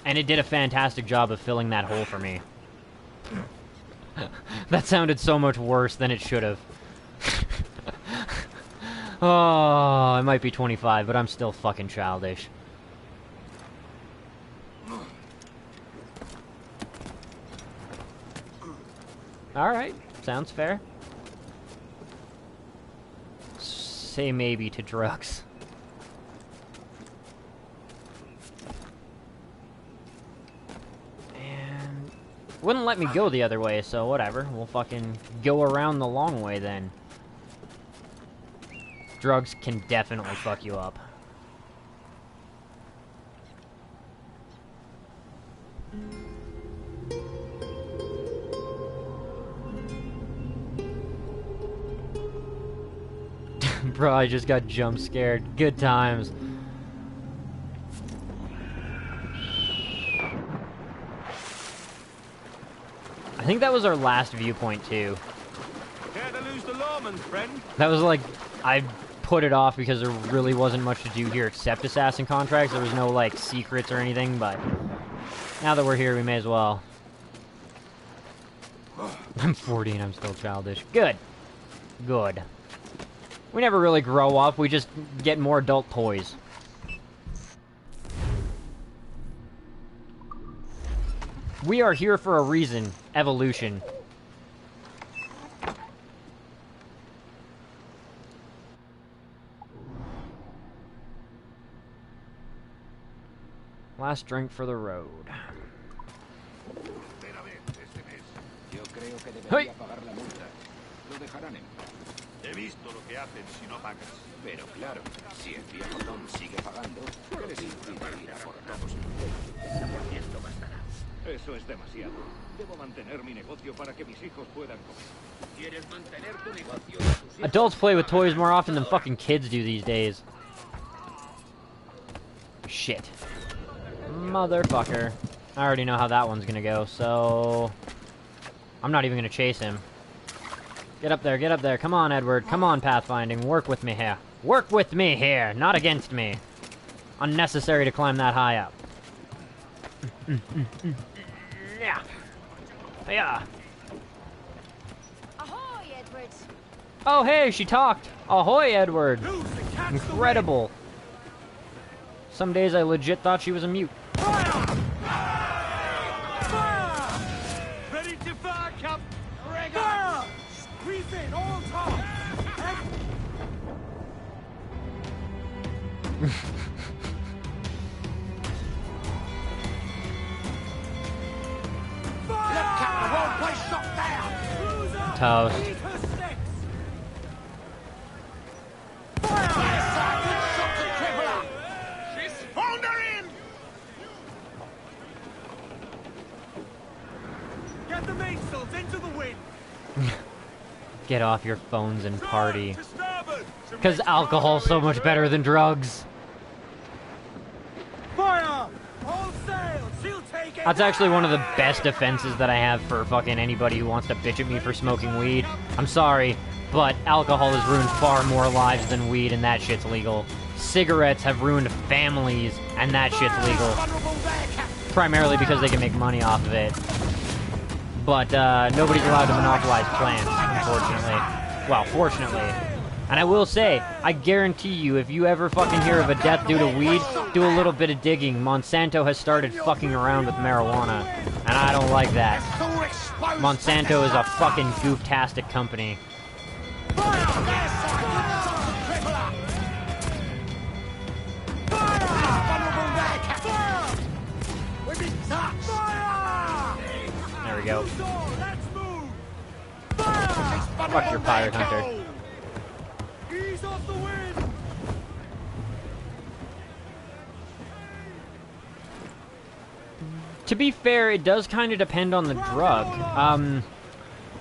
And it did a fantastic job of filling that hole for me. That sounded so much worse than it should have. Oh, I might be 25, but I'm still fucking childish. Alright, sounds fair. Say maybe to drugs. And wouldn't let me go the other way, so whatever. We'll fucking go around the long way then. Drugs can definitely fuck you up. Bro, I just got jump scared. Good times. I think that was our last viewpoint too. Care to lose the lawman, friend? That was like, I put it off because there really wasn't much to do here except assassin contracts. There was no like secrets or anything, but now that we're here, we may as well. I'm 40 and I'm still childish. Good. Good. We never really grow up, we just get more adult toys. We are here for a reason. Evolution. Last drink for the road. Hey. He visto lo que hacen si no pagas. Pero claro, si el viejo Tom sigue pagando, ¿qué les impide ir a por todos? Esto bastará. Eso es demasiado. Debo mantener mi negocio para que mis hijos puedan comer. ¿Quieres mantener tu negocio? Adults play with toys more often than fucking kids do these days. Shit. Motherfucker. I already know how that one's gonna go, so I'm not even gonna chase him. Get up there, get up there. Come on, Edward. Come on, pathfinding. Work with me here. Work with me here, not against me. Unnecessary to climb that high up. Yeah. Yeah. Ahoy, Edward. Oh, hey, she talked. Ahoy, Edward. Incredible. Some days I legit thought she was a mute. Ready to fire, Cap! Fire! Squeeze in, all talk! Toast. Get the mainsails into the wind! Get off your phones and party. Because alcohol's so much better than drugs. Fire! All sails! She'll take it! That's actually one of the best defenses that I have for fucking anybody who wants to bitch at me for smoking weed. I'm sorry, but alcohol has ruined far more lives than weed, and that shit's legal. Cigarettes have ruined families, and that shit's legal. Primarily because they can make money off of it. But nobody's allowed to monopolize plants, unfortunately. Well, fortunately. And I will say, I guarantee you, if you ever fucking hear of a death due to weed, do a little bit of digging. Monsanto has started fucking around with marijuana, and I don't like that. Monsanto is a fucking gooftastic company. There we go. Fuck your pirate hunter. Ease off the wind! To be fair, it does kind of depend on the drug. I'm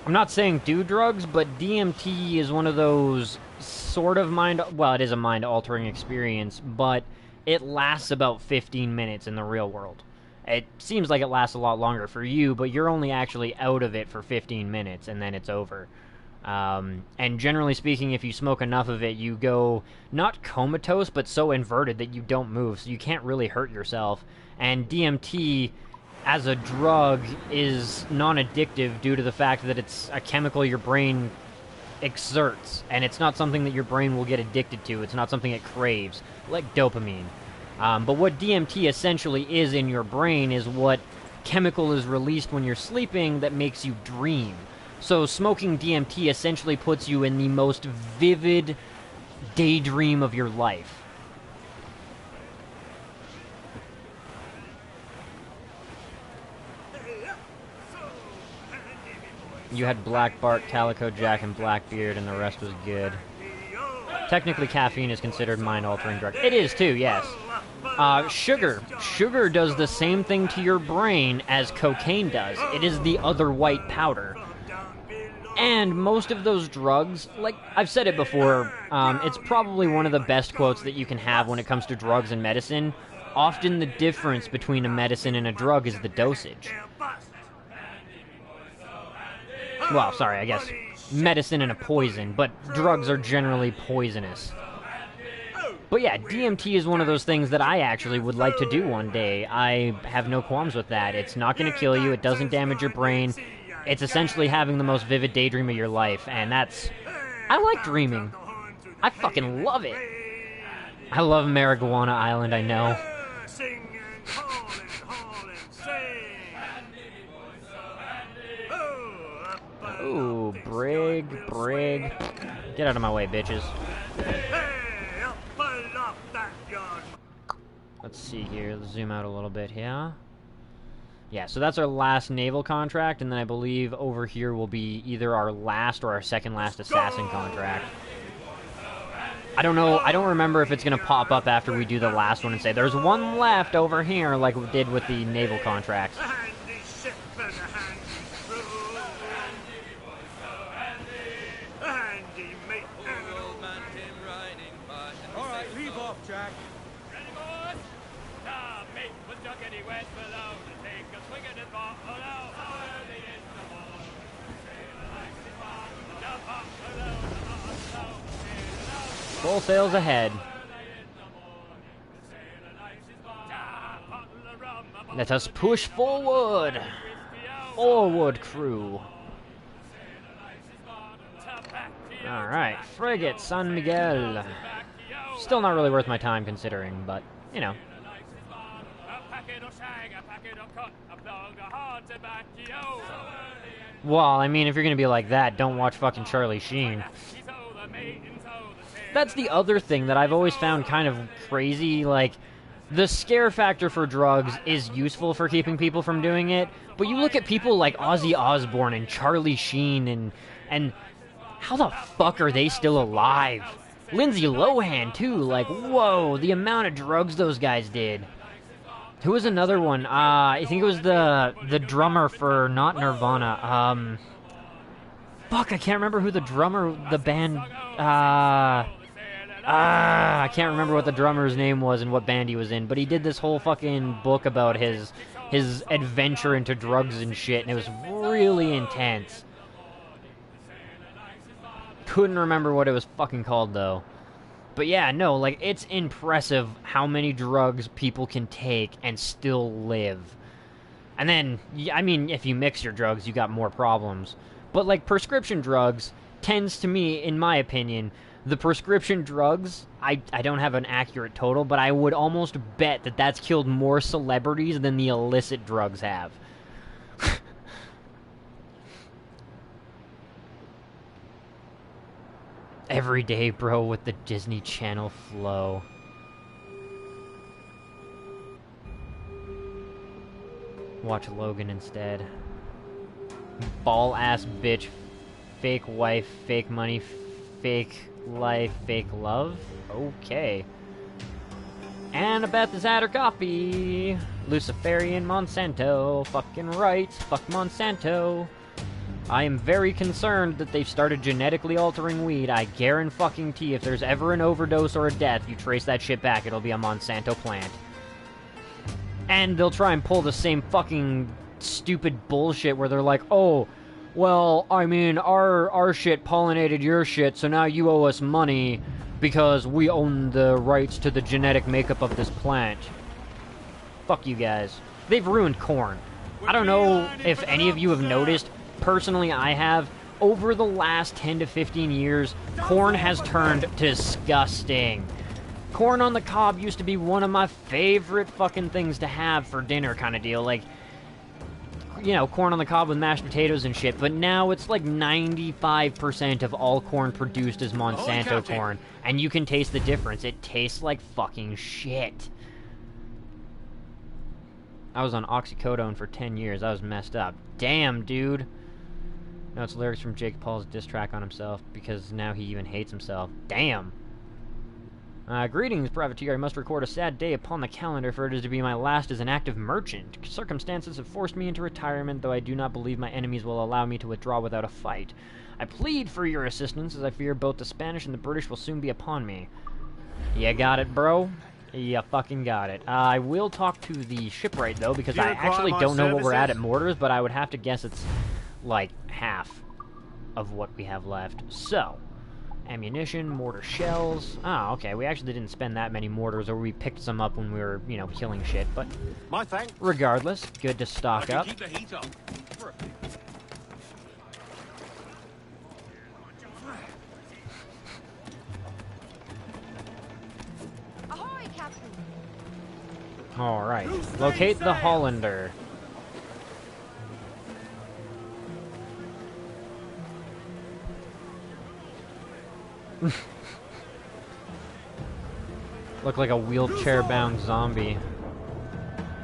not saying do drugs, but DMT is one of those sort of well, it is a mind-altering experience, but it lasts about 15 minutes in the real world. It seems like it lasts a lot longer for you, but you're only actually out of it for 15 minutes, and then it's over. And generally speaking, if you smoke enough of it, you go not comatose, but so inverted that you don't move, so you can't really hurt yourself. And DMT as a drug is non-addictive due to the fact that it's a chemical your brain exerts, and it's not something that your brain will get addicted to. It's not something it craves, like dopamine. But what DMT essentially is in your brain is what chemical is released when you're sleeping that makes you dream. So smoking DMT essentially puts you in the most vivid daydream of your life. You had Black Bart, Calico Jack, and Blackbeard, and the rest was good. Technically, caffeine is considered mind-altering drug. It is too, yes. Sugar. Sugar does the same thing to your brain as cocaine does. It is the other white powder. And most of those drugs, like I've said it before, it's probably one of the best quotes that you can have when it comes to drugs and medicine. Often the difference between a medicine and a drug is the dosage. Well, sorry, I guess medicine and a poison, but drugs are generally poisonous. But yeah, DMT is one of those things that I actually would like to do one day. I have no qualms with that. It's not going to kill you, it doesn't damage your brain. It's essentially having the most vivid daydream of your life, and that's... I like dreaming. I fucking love it. I love Marijuana Island, I know. Ooh, Brig. Get out of my way, bitches. Let's see here. Let's zoom out a little bit here. Yeah, so that's our last naval contract, and then I believe over here will be either our last or our second last assassin contract. I don't know. I don't remember if it's going to pop up after we do the last one and say, there's one left over here, like we did with the naval contracts. Full sails ahead. Let us push forward. Forward, crew. Alright, frigate San Miguel. Still not really worth my time considering, but, you know. Well, I mean, if you're gonna be like that, don't watch fucking Charlie Sheen. That's the other thing that I've always found kind of crazy, like, the scare factor for drugs is useful for keeping people from doing it, but you look at people like Ozzy Osbourne and Charlie Sheen, and how the fuck are they still alive? Lindsay Lohan, too, like, whoa, the amount of drugs those guys did. Who was another one? I think it was the drummer for, not Nirvana, fuck, I can't remember who the drummer, the band, I can't remember what the drummer's name was and what band he was in, but he did this whole fucking book about his adventure into drugs and shit, and it was really intense. Couldn't remember what it was fucking called, though. But yeah, no, like, it's impressive how many drugs people can take and still live. And then, I mean, if you mix your drugs, you got more problems. But, like, prescription drugs tends to me, in my opinion, the prescription drugs, I don't have an accurate total, but I would almost bet that that's killed more celebrities than the illicit drugs have. Every day, bro, with the Disney Channel flow. Watch Logan instead. Ball-ass bitch. Fake wife, fake money, fake life, fake love? Okay. Annabeth is at her coffee. Luciferian Monsanto. Fucking right. Fuck Monsanto. I am very concerned that they've started genetically altering weed. I guarantee if there's ever an overdose or a death, you trace that shit back, it'll be a Monsanto plant. And they'll try and pull the same fucking stupid bullshit where they're like, oh, well, I mean, our shit pollinated your shit, so now you owe us money because we own the rights to the genetic makeup of this plant. Fuck you guys. They've ruined corn. I don't know if any of you have noticed. Personally, I have. Over the last 10 to 15 years, corn has turned disgusting. Corn on the cob used to be one of my favorite fucking things to have for dinner kind of deal. Like, you know, corn on the cob with mashed potatoes and shit. But now it's like 95% of all corn produced is Monsanto corn. And you can taste the difference. It tastes like fucking shit. I was on oxycodone for 10 years. I was messed up. Damn, dude. No, it's lyrics from Jake Paul's diss track on himself, because now he even hates himself. Damn! Greetings, Privateer. I must record a sad day upon the calendar, for it is to be my last as an active merchant. Circumstances have forced me into retirement, though I do not believe my enemies will allow me to withdraw without a fight. I plead for your assistance, as I fear both the Spanish and the British will soon be upon me. You got it, bro? You fucking got it. I will talk to the shipwright, though, because I actually don't know what we're at mortars, but I would have to guess it's like half of what we have left. So, ammunition, mortar shells. Oh, okay, we actually didn't spend that many mortars, or we picked some up when we were, you know, killing shit, but regardless, good to stock up. Keep the heat on. Ahoy, Captain! Alright, locate the Hollander. Look like a wheelchair-bound zombie.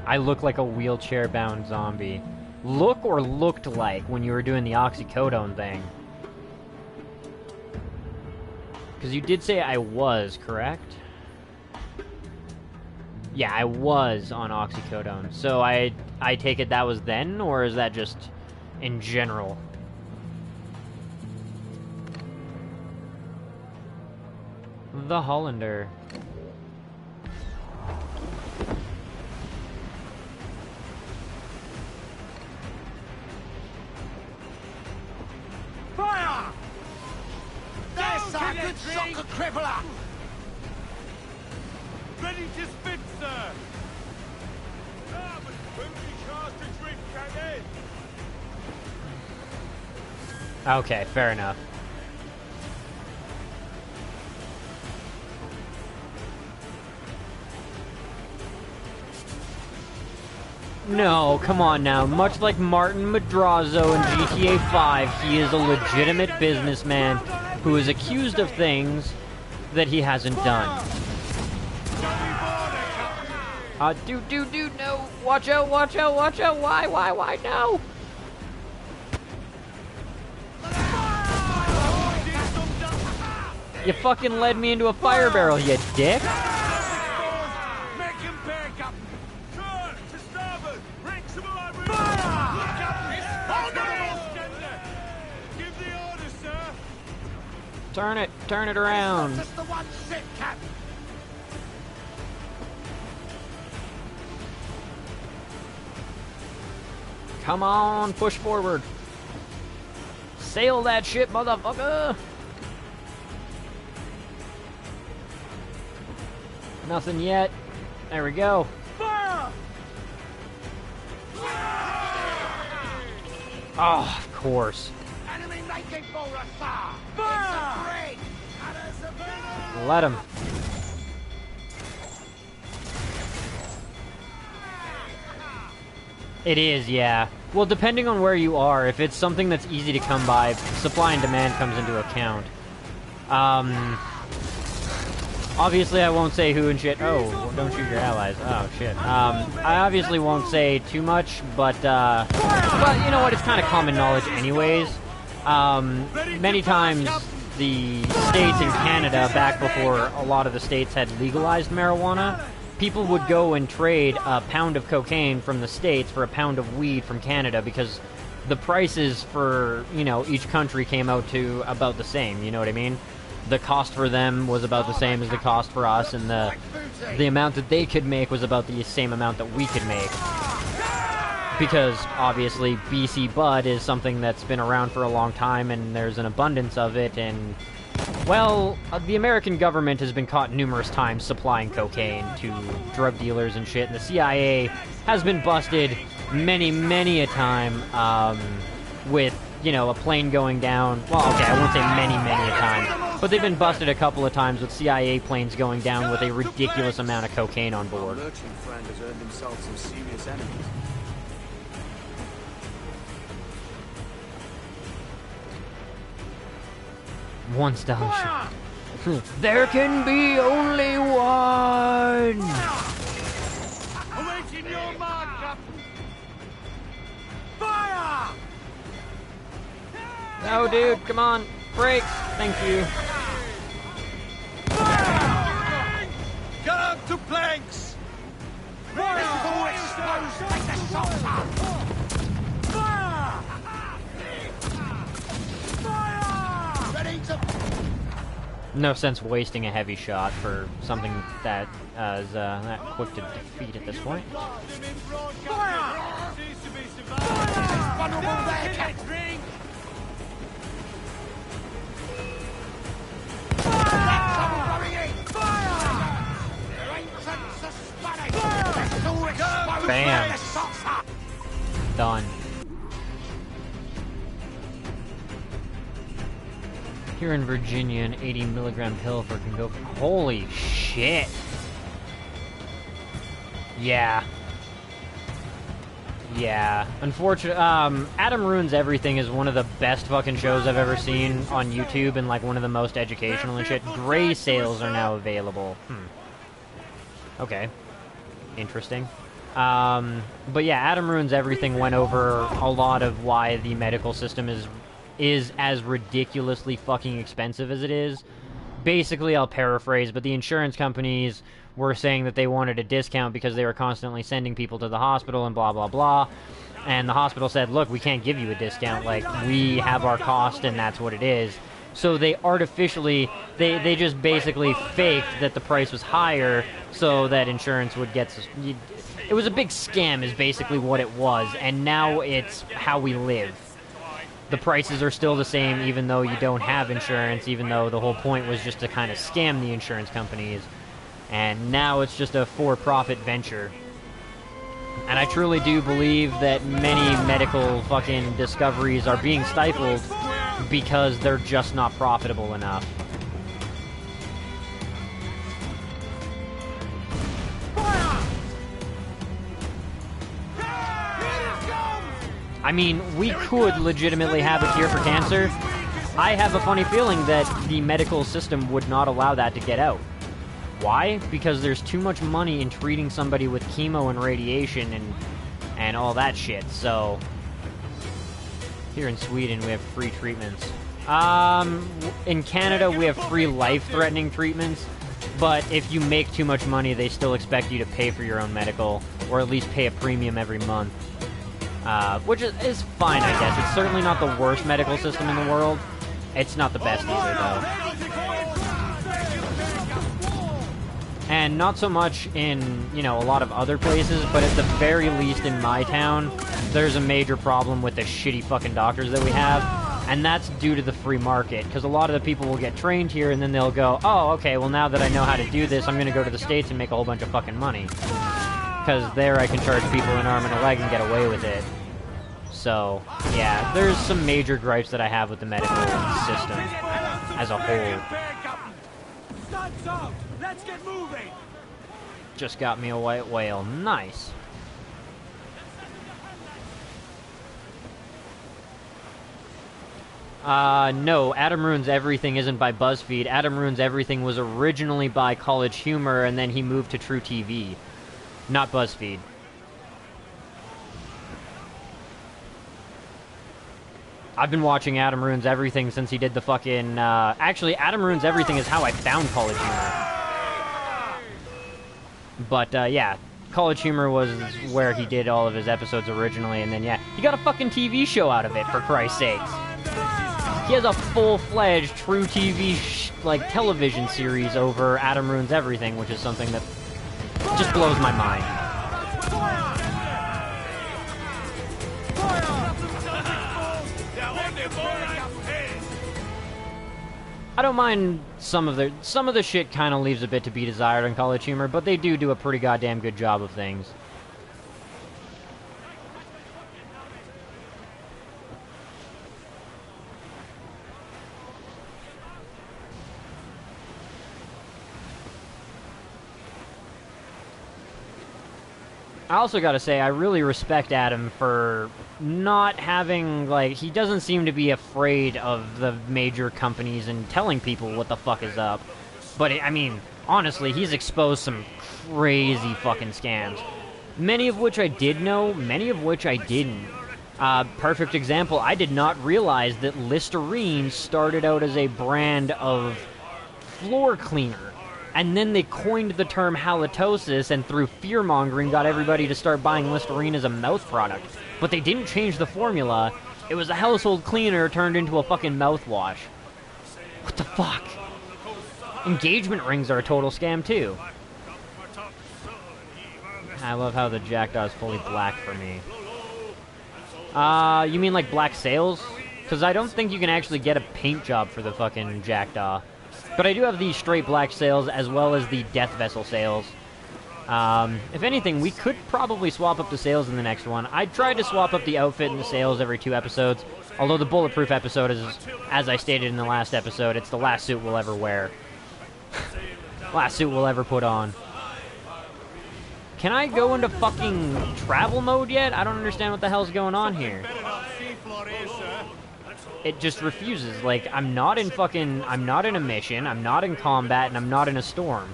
I look like a wheelchair-bound zombie. Look or looked like when you were doing the oxycodone thing? Because you did say I was, correct? Yeah, I was on oxycodone. So I take it that was then, or is that just in general? The Hollander. Fire! There's a good soccer crippler! Ready to spit, sir! Ah, but when we cast a drift, gang in! Okay, fair enough. No, come on now. Much like Martin Madrazo in GTA 5, he is a legitimate businessman who is accused of things that he hasn't done. Dude, no. Watch out, watch out, watch out. Why, no? You fucking led me into a fire barrel, you dick. Turn it around. Just the one sit, Cap. Come on, push forward. Sail that ship, motherfucker. Nothing yet. There we go. Fire! Oh, of course. Enemy making for us, sir! Fire! Let him. It is, yeah. Well, depending on where you are, if it's something that's easy to come by, supply and demand comes into account. Obviously I won't say who and shit. Oh, don't shoot your allies. Oh, shit. I obviously won't say too much, but you know what? It's kind of common knowledge anyways. Many times the states in Canada, back before a lot of the states had legalized marijuana, people would go and trade a pound of cocaine from the states for a pound of weed from Canada because the prices for, you know, each country came out to about the same, you know what I mean? The cost for them was about the same as the cost for us, and the amount that they could make was about the same amount that we could make. Because, obviously, BC Bud is something that's been around for a long time, and there's an abundance of it, and Well, the American government has been caught numerous times supplying cocaine to drug dealers and shit, and the CIA has been busted many a time, with, you know, a plane going down. Well, okay, I won't say many a time, but they've been busted a couple of times with CIA planes going down with a ridiculous amount of cocaine on Our board. merchant friend has earned himself some serious enemies. One style shop. There can be only one! Awaiting your mark, Captain! Fire! No, dude, come on. Break. Thank you. Get up to planks! No sense wasting a heavy shot for something that is that quick to defeat at this point. Bam. Done. Here in Virginia, an 80 milligram pill for can go for... Holy shit! Yeah. Yeah. Unfortunately, Adam Ruins Everything is one of the best fucking shows I've ever seen on YouTube, and like one of the most educational and shit. Gray sales are now available. Okay. Interesting. But yeah, Adam Ruins Everything went over a lot of why the medical system is as ridiculously fucking expensive as it is. Basically, I'll paraphrase, but the insurance companies were saying that they wanted a discount because they were constantly sending people to the hospital and blah, blah, blah. And the hospital said, look, we can't give you a discount. Like, we have our cost and that's what it is. So they artificially, they just basically faked that the price was higher so that insurance would get... It was a big scam is basically what it was, and now it's how we live. The prices are still the same even though you don't have insurance, even though the whole point was just to kind of scam the insurance companies. And now it's just a for-profit venture. And I truly do believe that many medical fucking discoveries are being stifled because they're just not profitable enough. I mean, we could legitimately have a cure for cancer. I have a funny feeling that the medical system would not allow that to get out. Why? Because there's too much money in treating somebody with chemo and radiation and all that shit, so... Here in Sweden, we have free treatments. In Canada, we have free life-threatening treatments, but if you make too much money, they still expect you to pay for your own medical, or at least pay a premium every month. Which is fine, I guess. It's certainly not the worst medical system in the world. It's not the best either, though. And not so much in, you know, a lot of other places, but at the very least in my town, there's a major problem with the shitty fucking doctors that we have, and that's due to the free market, because a lot of the people will get trained here, and then they'll go, oh, okay, well now that I know how to do this, I'm gonna go to the States and make a whole bunch of fucking money. Because there I can charge people an arm and a leg and get away with it. So, yeah, there's some major gripes that I have with the medical system as a whole. Let's get moving! Just got me a white whale. Nice. No, Adam Ruins Everything isn't by BuzzFeed. Adam Ruins Everything was originally by College Humor, and then he moved to True TV. Not BuzzFeed. I've been watching Adam Ruins Everything since he did the fucking, actually, Adam Ruins Everything is how I found College Humor. But, yeah, College Humor was where he did all of his episodes originally, and then, yeah, he got a fucking TV show out of it, for Christ's sakes. He has a full-fledged True TV, like, television series over Adam Ruins Everything, which is something that just blows my mind. I don't mind some of the shit kind of leaves a bit to be desired on College Humor, but they do a pretty goddamn good job of things. I also gotta say, I really respect Adam for not having, like, he doesn't seem to be afraid of the major companies and telling people what the fuck is up. But, I mean, honestly, he's exposed some crazy fucking scams. Many of which I did know, many of which I didn't. Perfect example, I did not realize that Listerine started out as a brand of floor cleaner. And then they coined the term halitosis and through fear-mongering got everybody to start buying Listerine as a mouth product. But they didn't change the formula. It was a household cleaner turned into a fucking mouthwash. What the fuck? Engagement rings are a total scam too. I love how the Jackdaw is fully black for me. You mean like black sails? Because I don't think you can actually get a paint job for the fucking Jackdaw. But I do have the straight black sails as well as the Death Vessel sails. If anything, we could probably swap up the sails in the next one. I tried to swap up the outfit and the sails every 2 episodes, although the Bulletproof episode is, as I stated in the last episode, it's the last suit we'll ever wear. Last suit we'll ever put on. Can I go into fucking travel mode yet? I don't understand what the hell's going on here. It just refuses. Like, I'm not in a mission, I'm not in combat, and I'm not in a storm.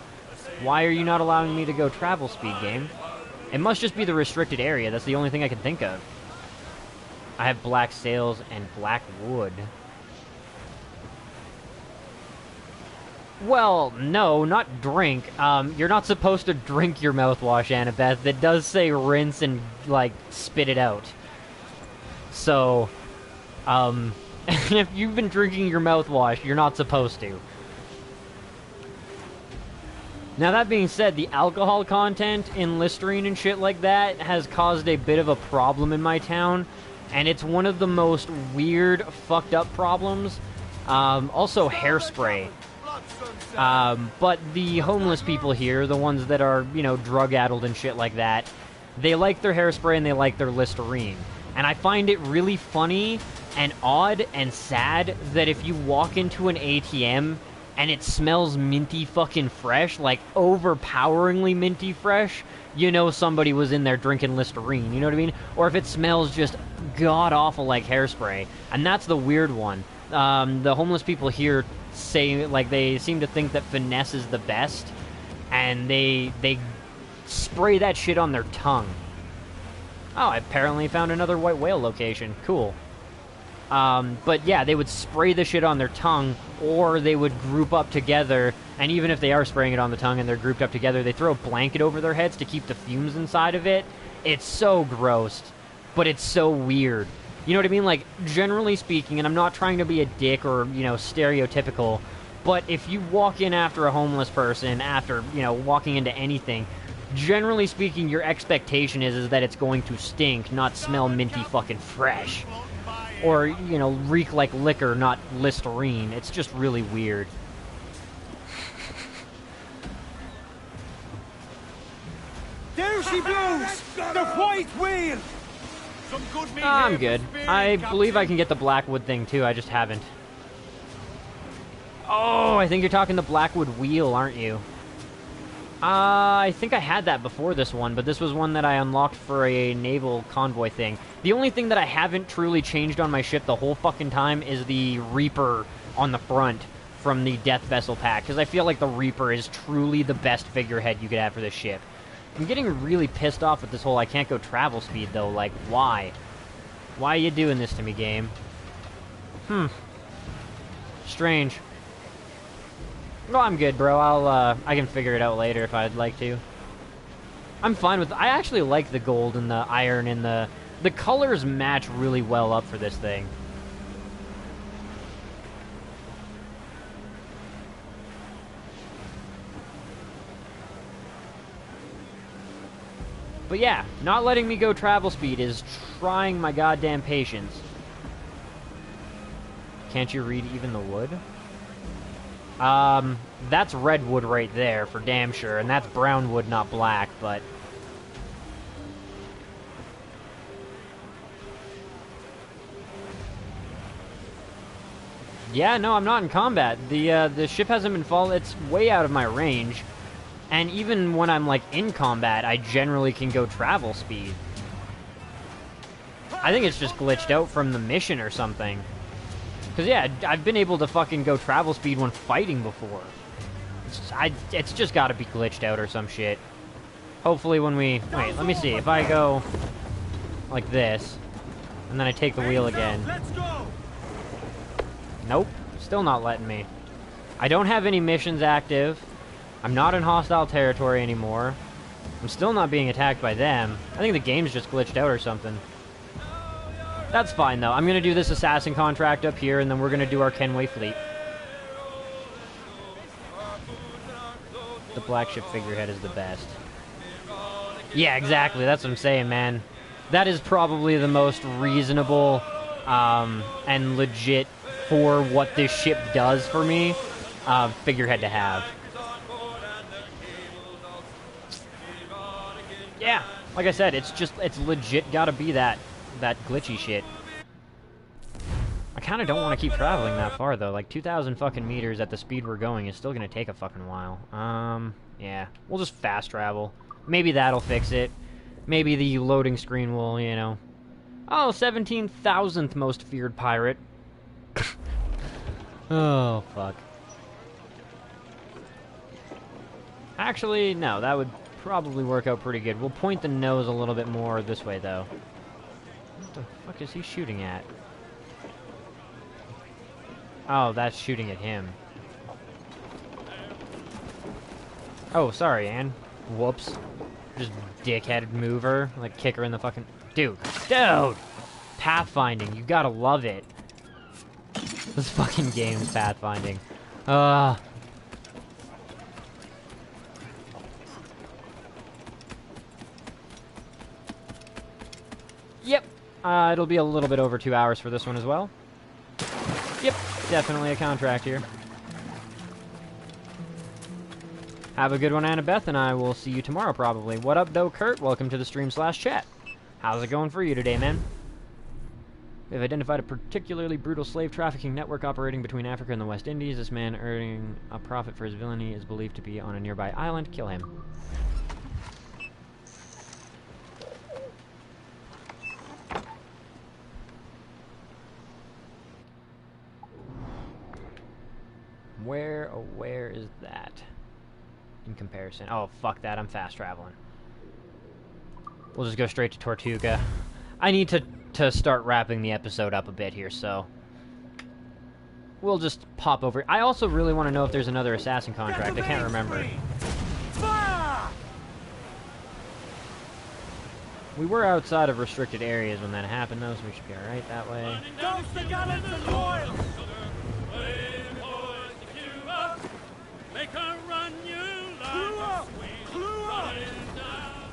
Why are you not allowing me to go travel speed, game? It must just be the restricted area. That's the only thing I can think of. I have black sails and black wood. Well, no, not drink. You're not supposed to drink your mouthwash, Annabeth. That does say rinse and, like, spit it out. So, if you've been drinking your mouthwash, you're not supposed to. Now, that being said, the alcohol content in Listerine and shit like that has caused a bit of a problem in my town, and it's one of the most weird, fucked up problems. Also, hairspray. But the homeless people here, the ones that are, you know, drug-addled and shit like that, they like their hairspray and they like their Listerine. And I find it really funny and odd and sad that if you walk into an ATM and it smells minty fucking fresh, like overpoweringly minty fresh, you know somebody was in there drinking Listerine, you know what I mean? Or if it smells just god-awful like hairspray. And that's the weird one. The homeless people here say, like, they seem to think that finesse is the best, and they spray that shit on their tongue. Oh, I apparently found another white whale location. Cool. But yeah, they would spray the shit on their tongue, or they would group up together, and even if they are spraying it on the tongue and they're grouped up together, they throw a blanket over their heads to keep the fumes inside of it. It's so gross, but it's so weird. You know what I mean? Like, generally speaking, and I'm not trying to be a dick or, you know, stereotypical, but if you walk in after a homeless person, after, you know, walking into anything, generally speaking, your expectation is that it's going to stink, not smell minty fucking fresh. Or, you know, reek like liquor, not Listerine. It's just really weird. There she blows! The white whale! Some good meat I'm here good. for speed, I Captain. believe I can get the Blackwood thing too, I just haven't. Oh, I think you're talking the Blackwood wheel, aren't you? I think I had that before this one, but this was one that I unlocked for a naval convoy thing. The only thing that I haven't truly changed on my ship the whole fucking time is the Reaper on the front from the Death Vessel pack, because I feel like the Reaper is truly the best figurehead you could have for this ship. I'm getting really pissed off with this whole I can't go travel speed, though. Like, why? Why are you doing this to me, game? Strange. No, I'm good, bro. I can figure it out later if I'd like to. I'm fine with... I actually like the gold and the iron and the colors match really well up for this thing. But yeah, not letting me go travel speed is trying my goddamn patience. Can't you read even the wood? That's redwood right there, for damn sure, and that's brown wood, not black, but... Yeah, no, I'm not in combat. The ship hasn't been it's way out of my range. And even when I'm, like, in combat, I generally can go travel speed. I think it's just glitched out from the mission or something. Because, yeah, I've been able to fucking go travel speed when fighting before. It's just gotta be glitched out or some shit. Hopefully when we... Wait, let me see. If I go like this, and then I take the wheel again... Let's go! Nope. Still not letting me. I don't have any missions active. I'm not in hostile territory anymore. I'm still not being attacked by them. I think the game's just glitched out or something. That's fine, though. I'm going to do this assassin contract up here, and then we're going to do our Kenway fleet. The black ship figurehead is the best. Yeah, exactly. That's what I'm saying, man. That is probably the most reasonable and legit for what this ship does for me figurehead to have. Yeah, like I said, it's legit gotta be that glitchy shit. I kind of don't want to keep traveling that far, though. Like, 2,000 fucking meters at the speed we're going is still gonna take a fucking while. Yeah. We'll just fast travel. Maybe that'll fix it. Maybe the loading screen will, you know... Oh, 17,000th most feared pirate. Oh, fuck. Actually, no, that would probably work out pretty good. We'll point the nose a little bit more this way, though. What the fuck is he shooting at? Oh, that's shooting at him. Oh, sorry, Anne. Whoops. Just dickheaded mover. Like, kick her in the fucking... Dude! Pathfinding, you gotta love it. This fucking game is pathfinding. Yep. It'll be a little bit over 2 hours for this one as well. Yep, definitely a contract here. Have a good one, Annabeth, and I will see you tomorrow, probably. What up, though, Kurt? Welcome to the stream/chat. How's it going for you today, man? We've identified a particularly brutal slave trafficking network operating between Africa and the West Indies. This man earning a profit for his villainy is believed to be on a nearby island. Kill him. Where is that? In comparison. Oh, fuck that. I'm fast traveling. We'll just go straight to Tortuga. I need to start wrapping the episode up a bit here, so... We'll just pop over. I also really want to know if there's another assassin contract. I can't remember. We were outside of restricted areas when that happened, though, so we should be alright that way. Toast the gallants and oil! Make her run you like a squeeze running down.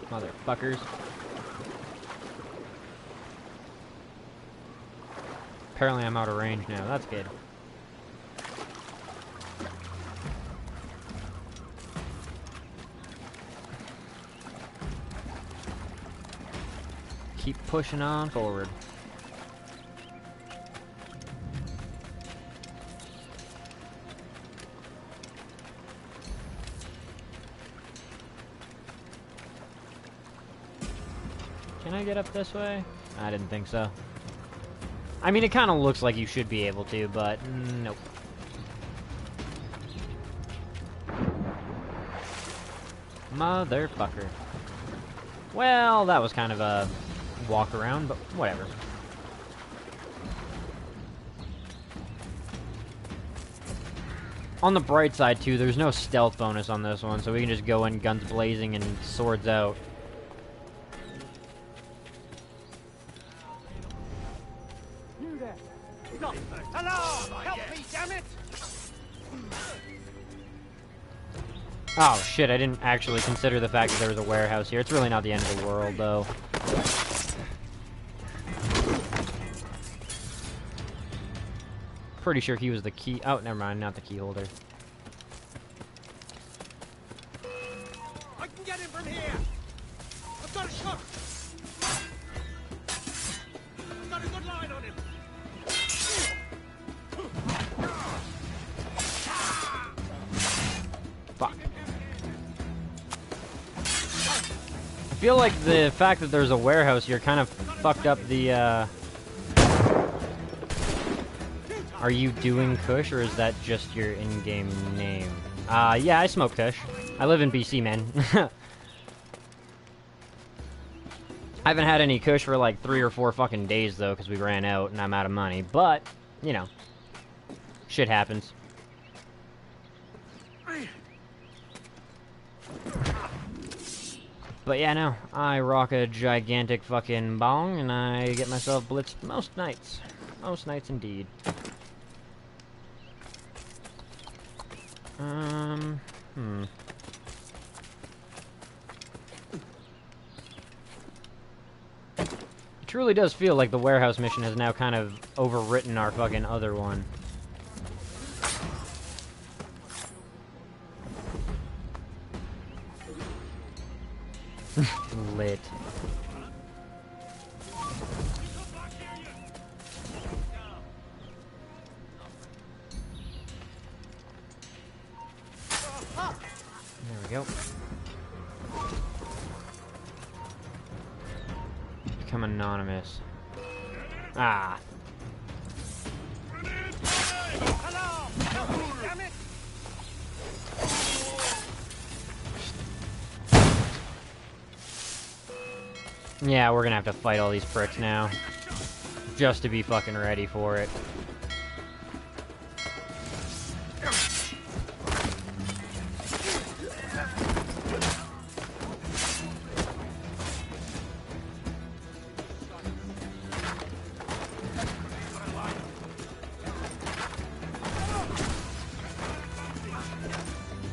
Motherfuckers. Apparently I'm out of range now. That's good. Keep pushing on forward. Can I get up this way? I didn't think so. I mean, it kind of looks like you should be able to, but nope. Motherfucker. Well, that was kind of a walk around, but whatever. On the bright side, too, there's no stealth bonus on this one, so we can just go in guns blazing and swords out. Stop! Hello! Help me, damn it! Oh shit, I didn't actually consider the fact that there was a warehouse here. It's really not the end of the world, though. Pretty sure he was the key. Oh, never mind, not the key holder. I can get him from here! I've got a shot! I've got a good line on him! Fuck. I feel like the fact that there's a warehouse here kind of fucked up the, Are you doing Kush, or is that just your in-game name? Yeah, I smoke Kush. I live in BC, man. I haven't had any Kush for like 3 or 4 fucking days, though, because we ran out and I'm out of money. But, you know, shit happens. But yeah, no, I rock a gigantic fucking bong, and I get myself blitzed most nights. Most nights indeed. It truly does feel like the warehouse mission has now kind of overwritten our fucking other one. Lit. There we go. Become anonymous. Ah. Hello! Help me, damn it! Yeah, we're gonna have to fight all these pricks now. Just to be fucking ready for it.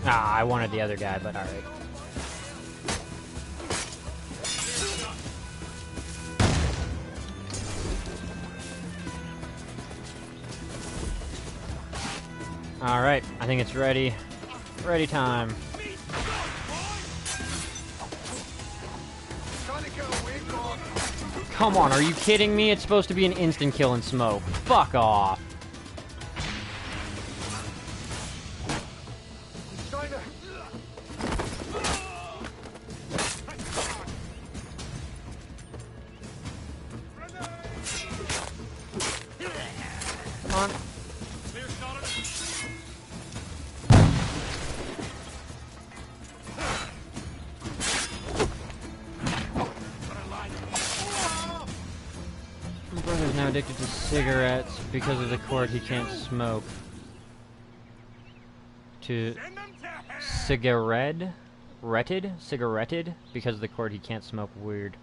Ah, I wanted the other guy, but alright. Alright, I think it's ready. Ready time. Come on, are you kidding me? It's supposed to be an instant kill and smoke. Fuck off. Come on. My brother's now addicted to cigarettes because of the cord he can't smoke. To cigaretted because of the cord he can't smoke. Weird.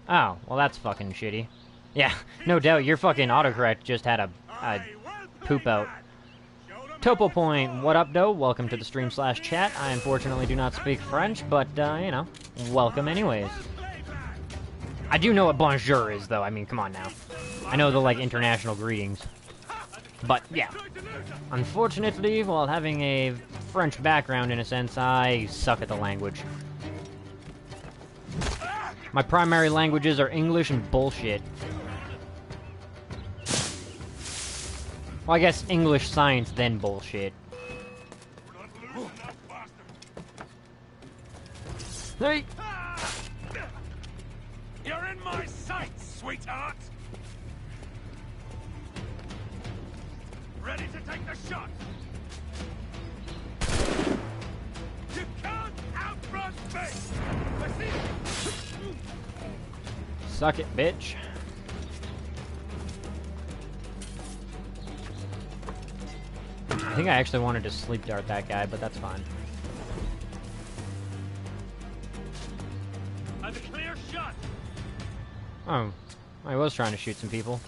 Oh, well that's fucking shitty. Yeah, no doubt your fucking autocorrect just had a poop out. Topo Point, what up, though? Welcome to the stream/chat. I unfortunately do not speak French, but, you know, welcome anyways. I do know what bonjour is, though. I mean, come on now. I know the, like, international greetings. But, yeah. Unfortunately, while having a French background, in a sense, I suck at the language. My primary languages are English and bullshit. Well, I guess English, science, then bullshit. Hey! You're in my sights, sweetheart! Ready to take the shot! You can't outrun me! I see you! Suck it, bitch. I think I actually wanted to sleep dart that guy, but that's fine. And a clear shot! Oh, I was trying to shoot some people.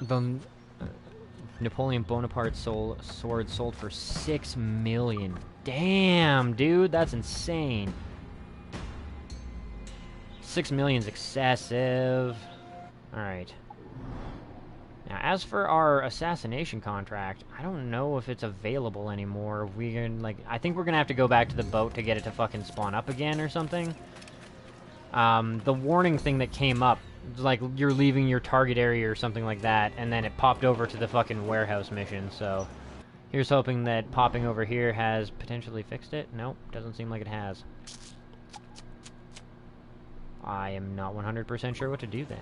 The Napoleon Bonaparte sword sold for 6 million. Damn, dude, that's insane. 6 million's excessive. Alright. Now, as for our assassination contract, I don't know if it's available anymore. We can, like, I think we're gonna have to go back to the boat to get it to fucking spawn up again or something. The warning thing that came up, like, you're leaving your target area or something like that, and then it popped over to the fucking warehouse mission, so here's hoping that popping over here has potentially fixed it. Nope, doesn't seem like it has. I am not 100% sure what to do then.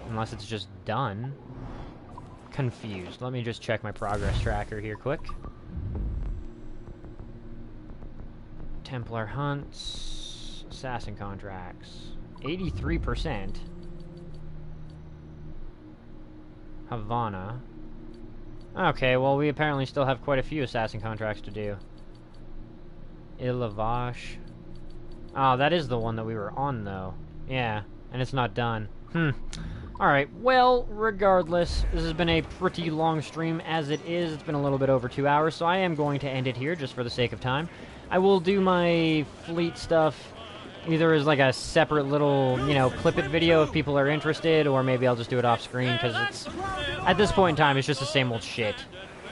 Unless it's just done. Confused. Let me just check my progress tracker here quick. Templar hunts. Assassin contracts. 83%. Havana. Okay, well, we apparently still have quite a few assassin contracts to do. Ilavash. Oh, that is the one that we were on, though. Yeah, and it's not done. Alright, well, regardless, this has been a pretty long stream as it is. It's been a little bit over 2 hours, so I am going to end it here just for the sake of time. I will do my fleet stuff either as like a separate little, you know, clip it video if people are interested, or maybe I'll just do it off screen, because it's, at this point in time, it's just the same old shit.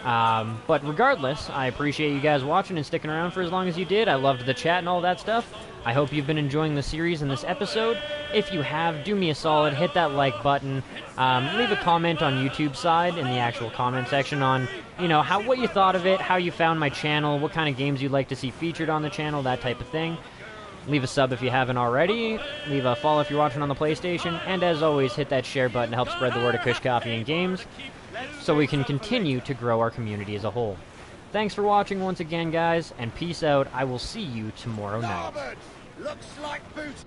But regardless, I appreciate you guys watching and sticking around for as long as you did. I loved the chat and all that stuff. I hope you've been enjoying the series and this episode. If you have, do me a solid, hit that like button, leave a comment on YouTube side in the actual comment section on, you know, what you thought of it, how you found my channel, what kind of games you'd like to see featured on the channel, that type of thing. Leave a sub if you haven't already, leave a follow if you're watching on the PlayStation, and as always, hit that share button to help spread the word of Kush Coffee and Games, so we can continue to grow our community as a whole. Thanks for watching once again, guys, and peace out. I will see you tomorrow night. Looks like boots.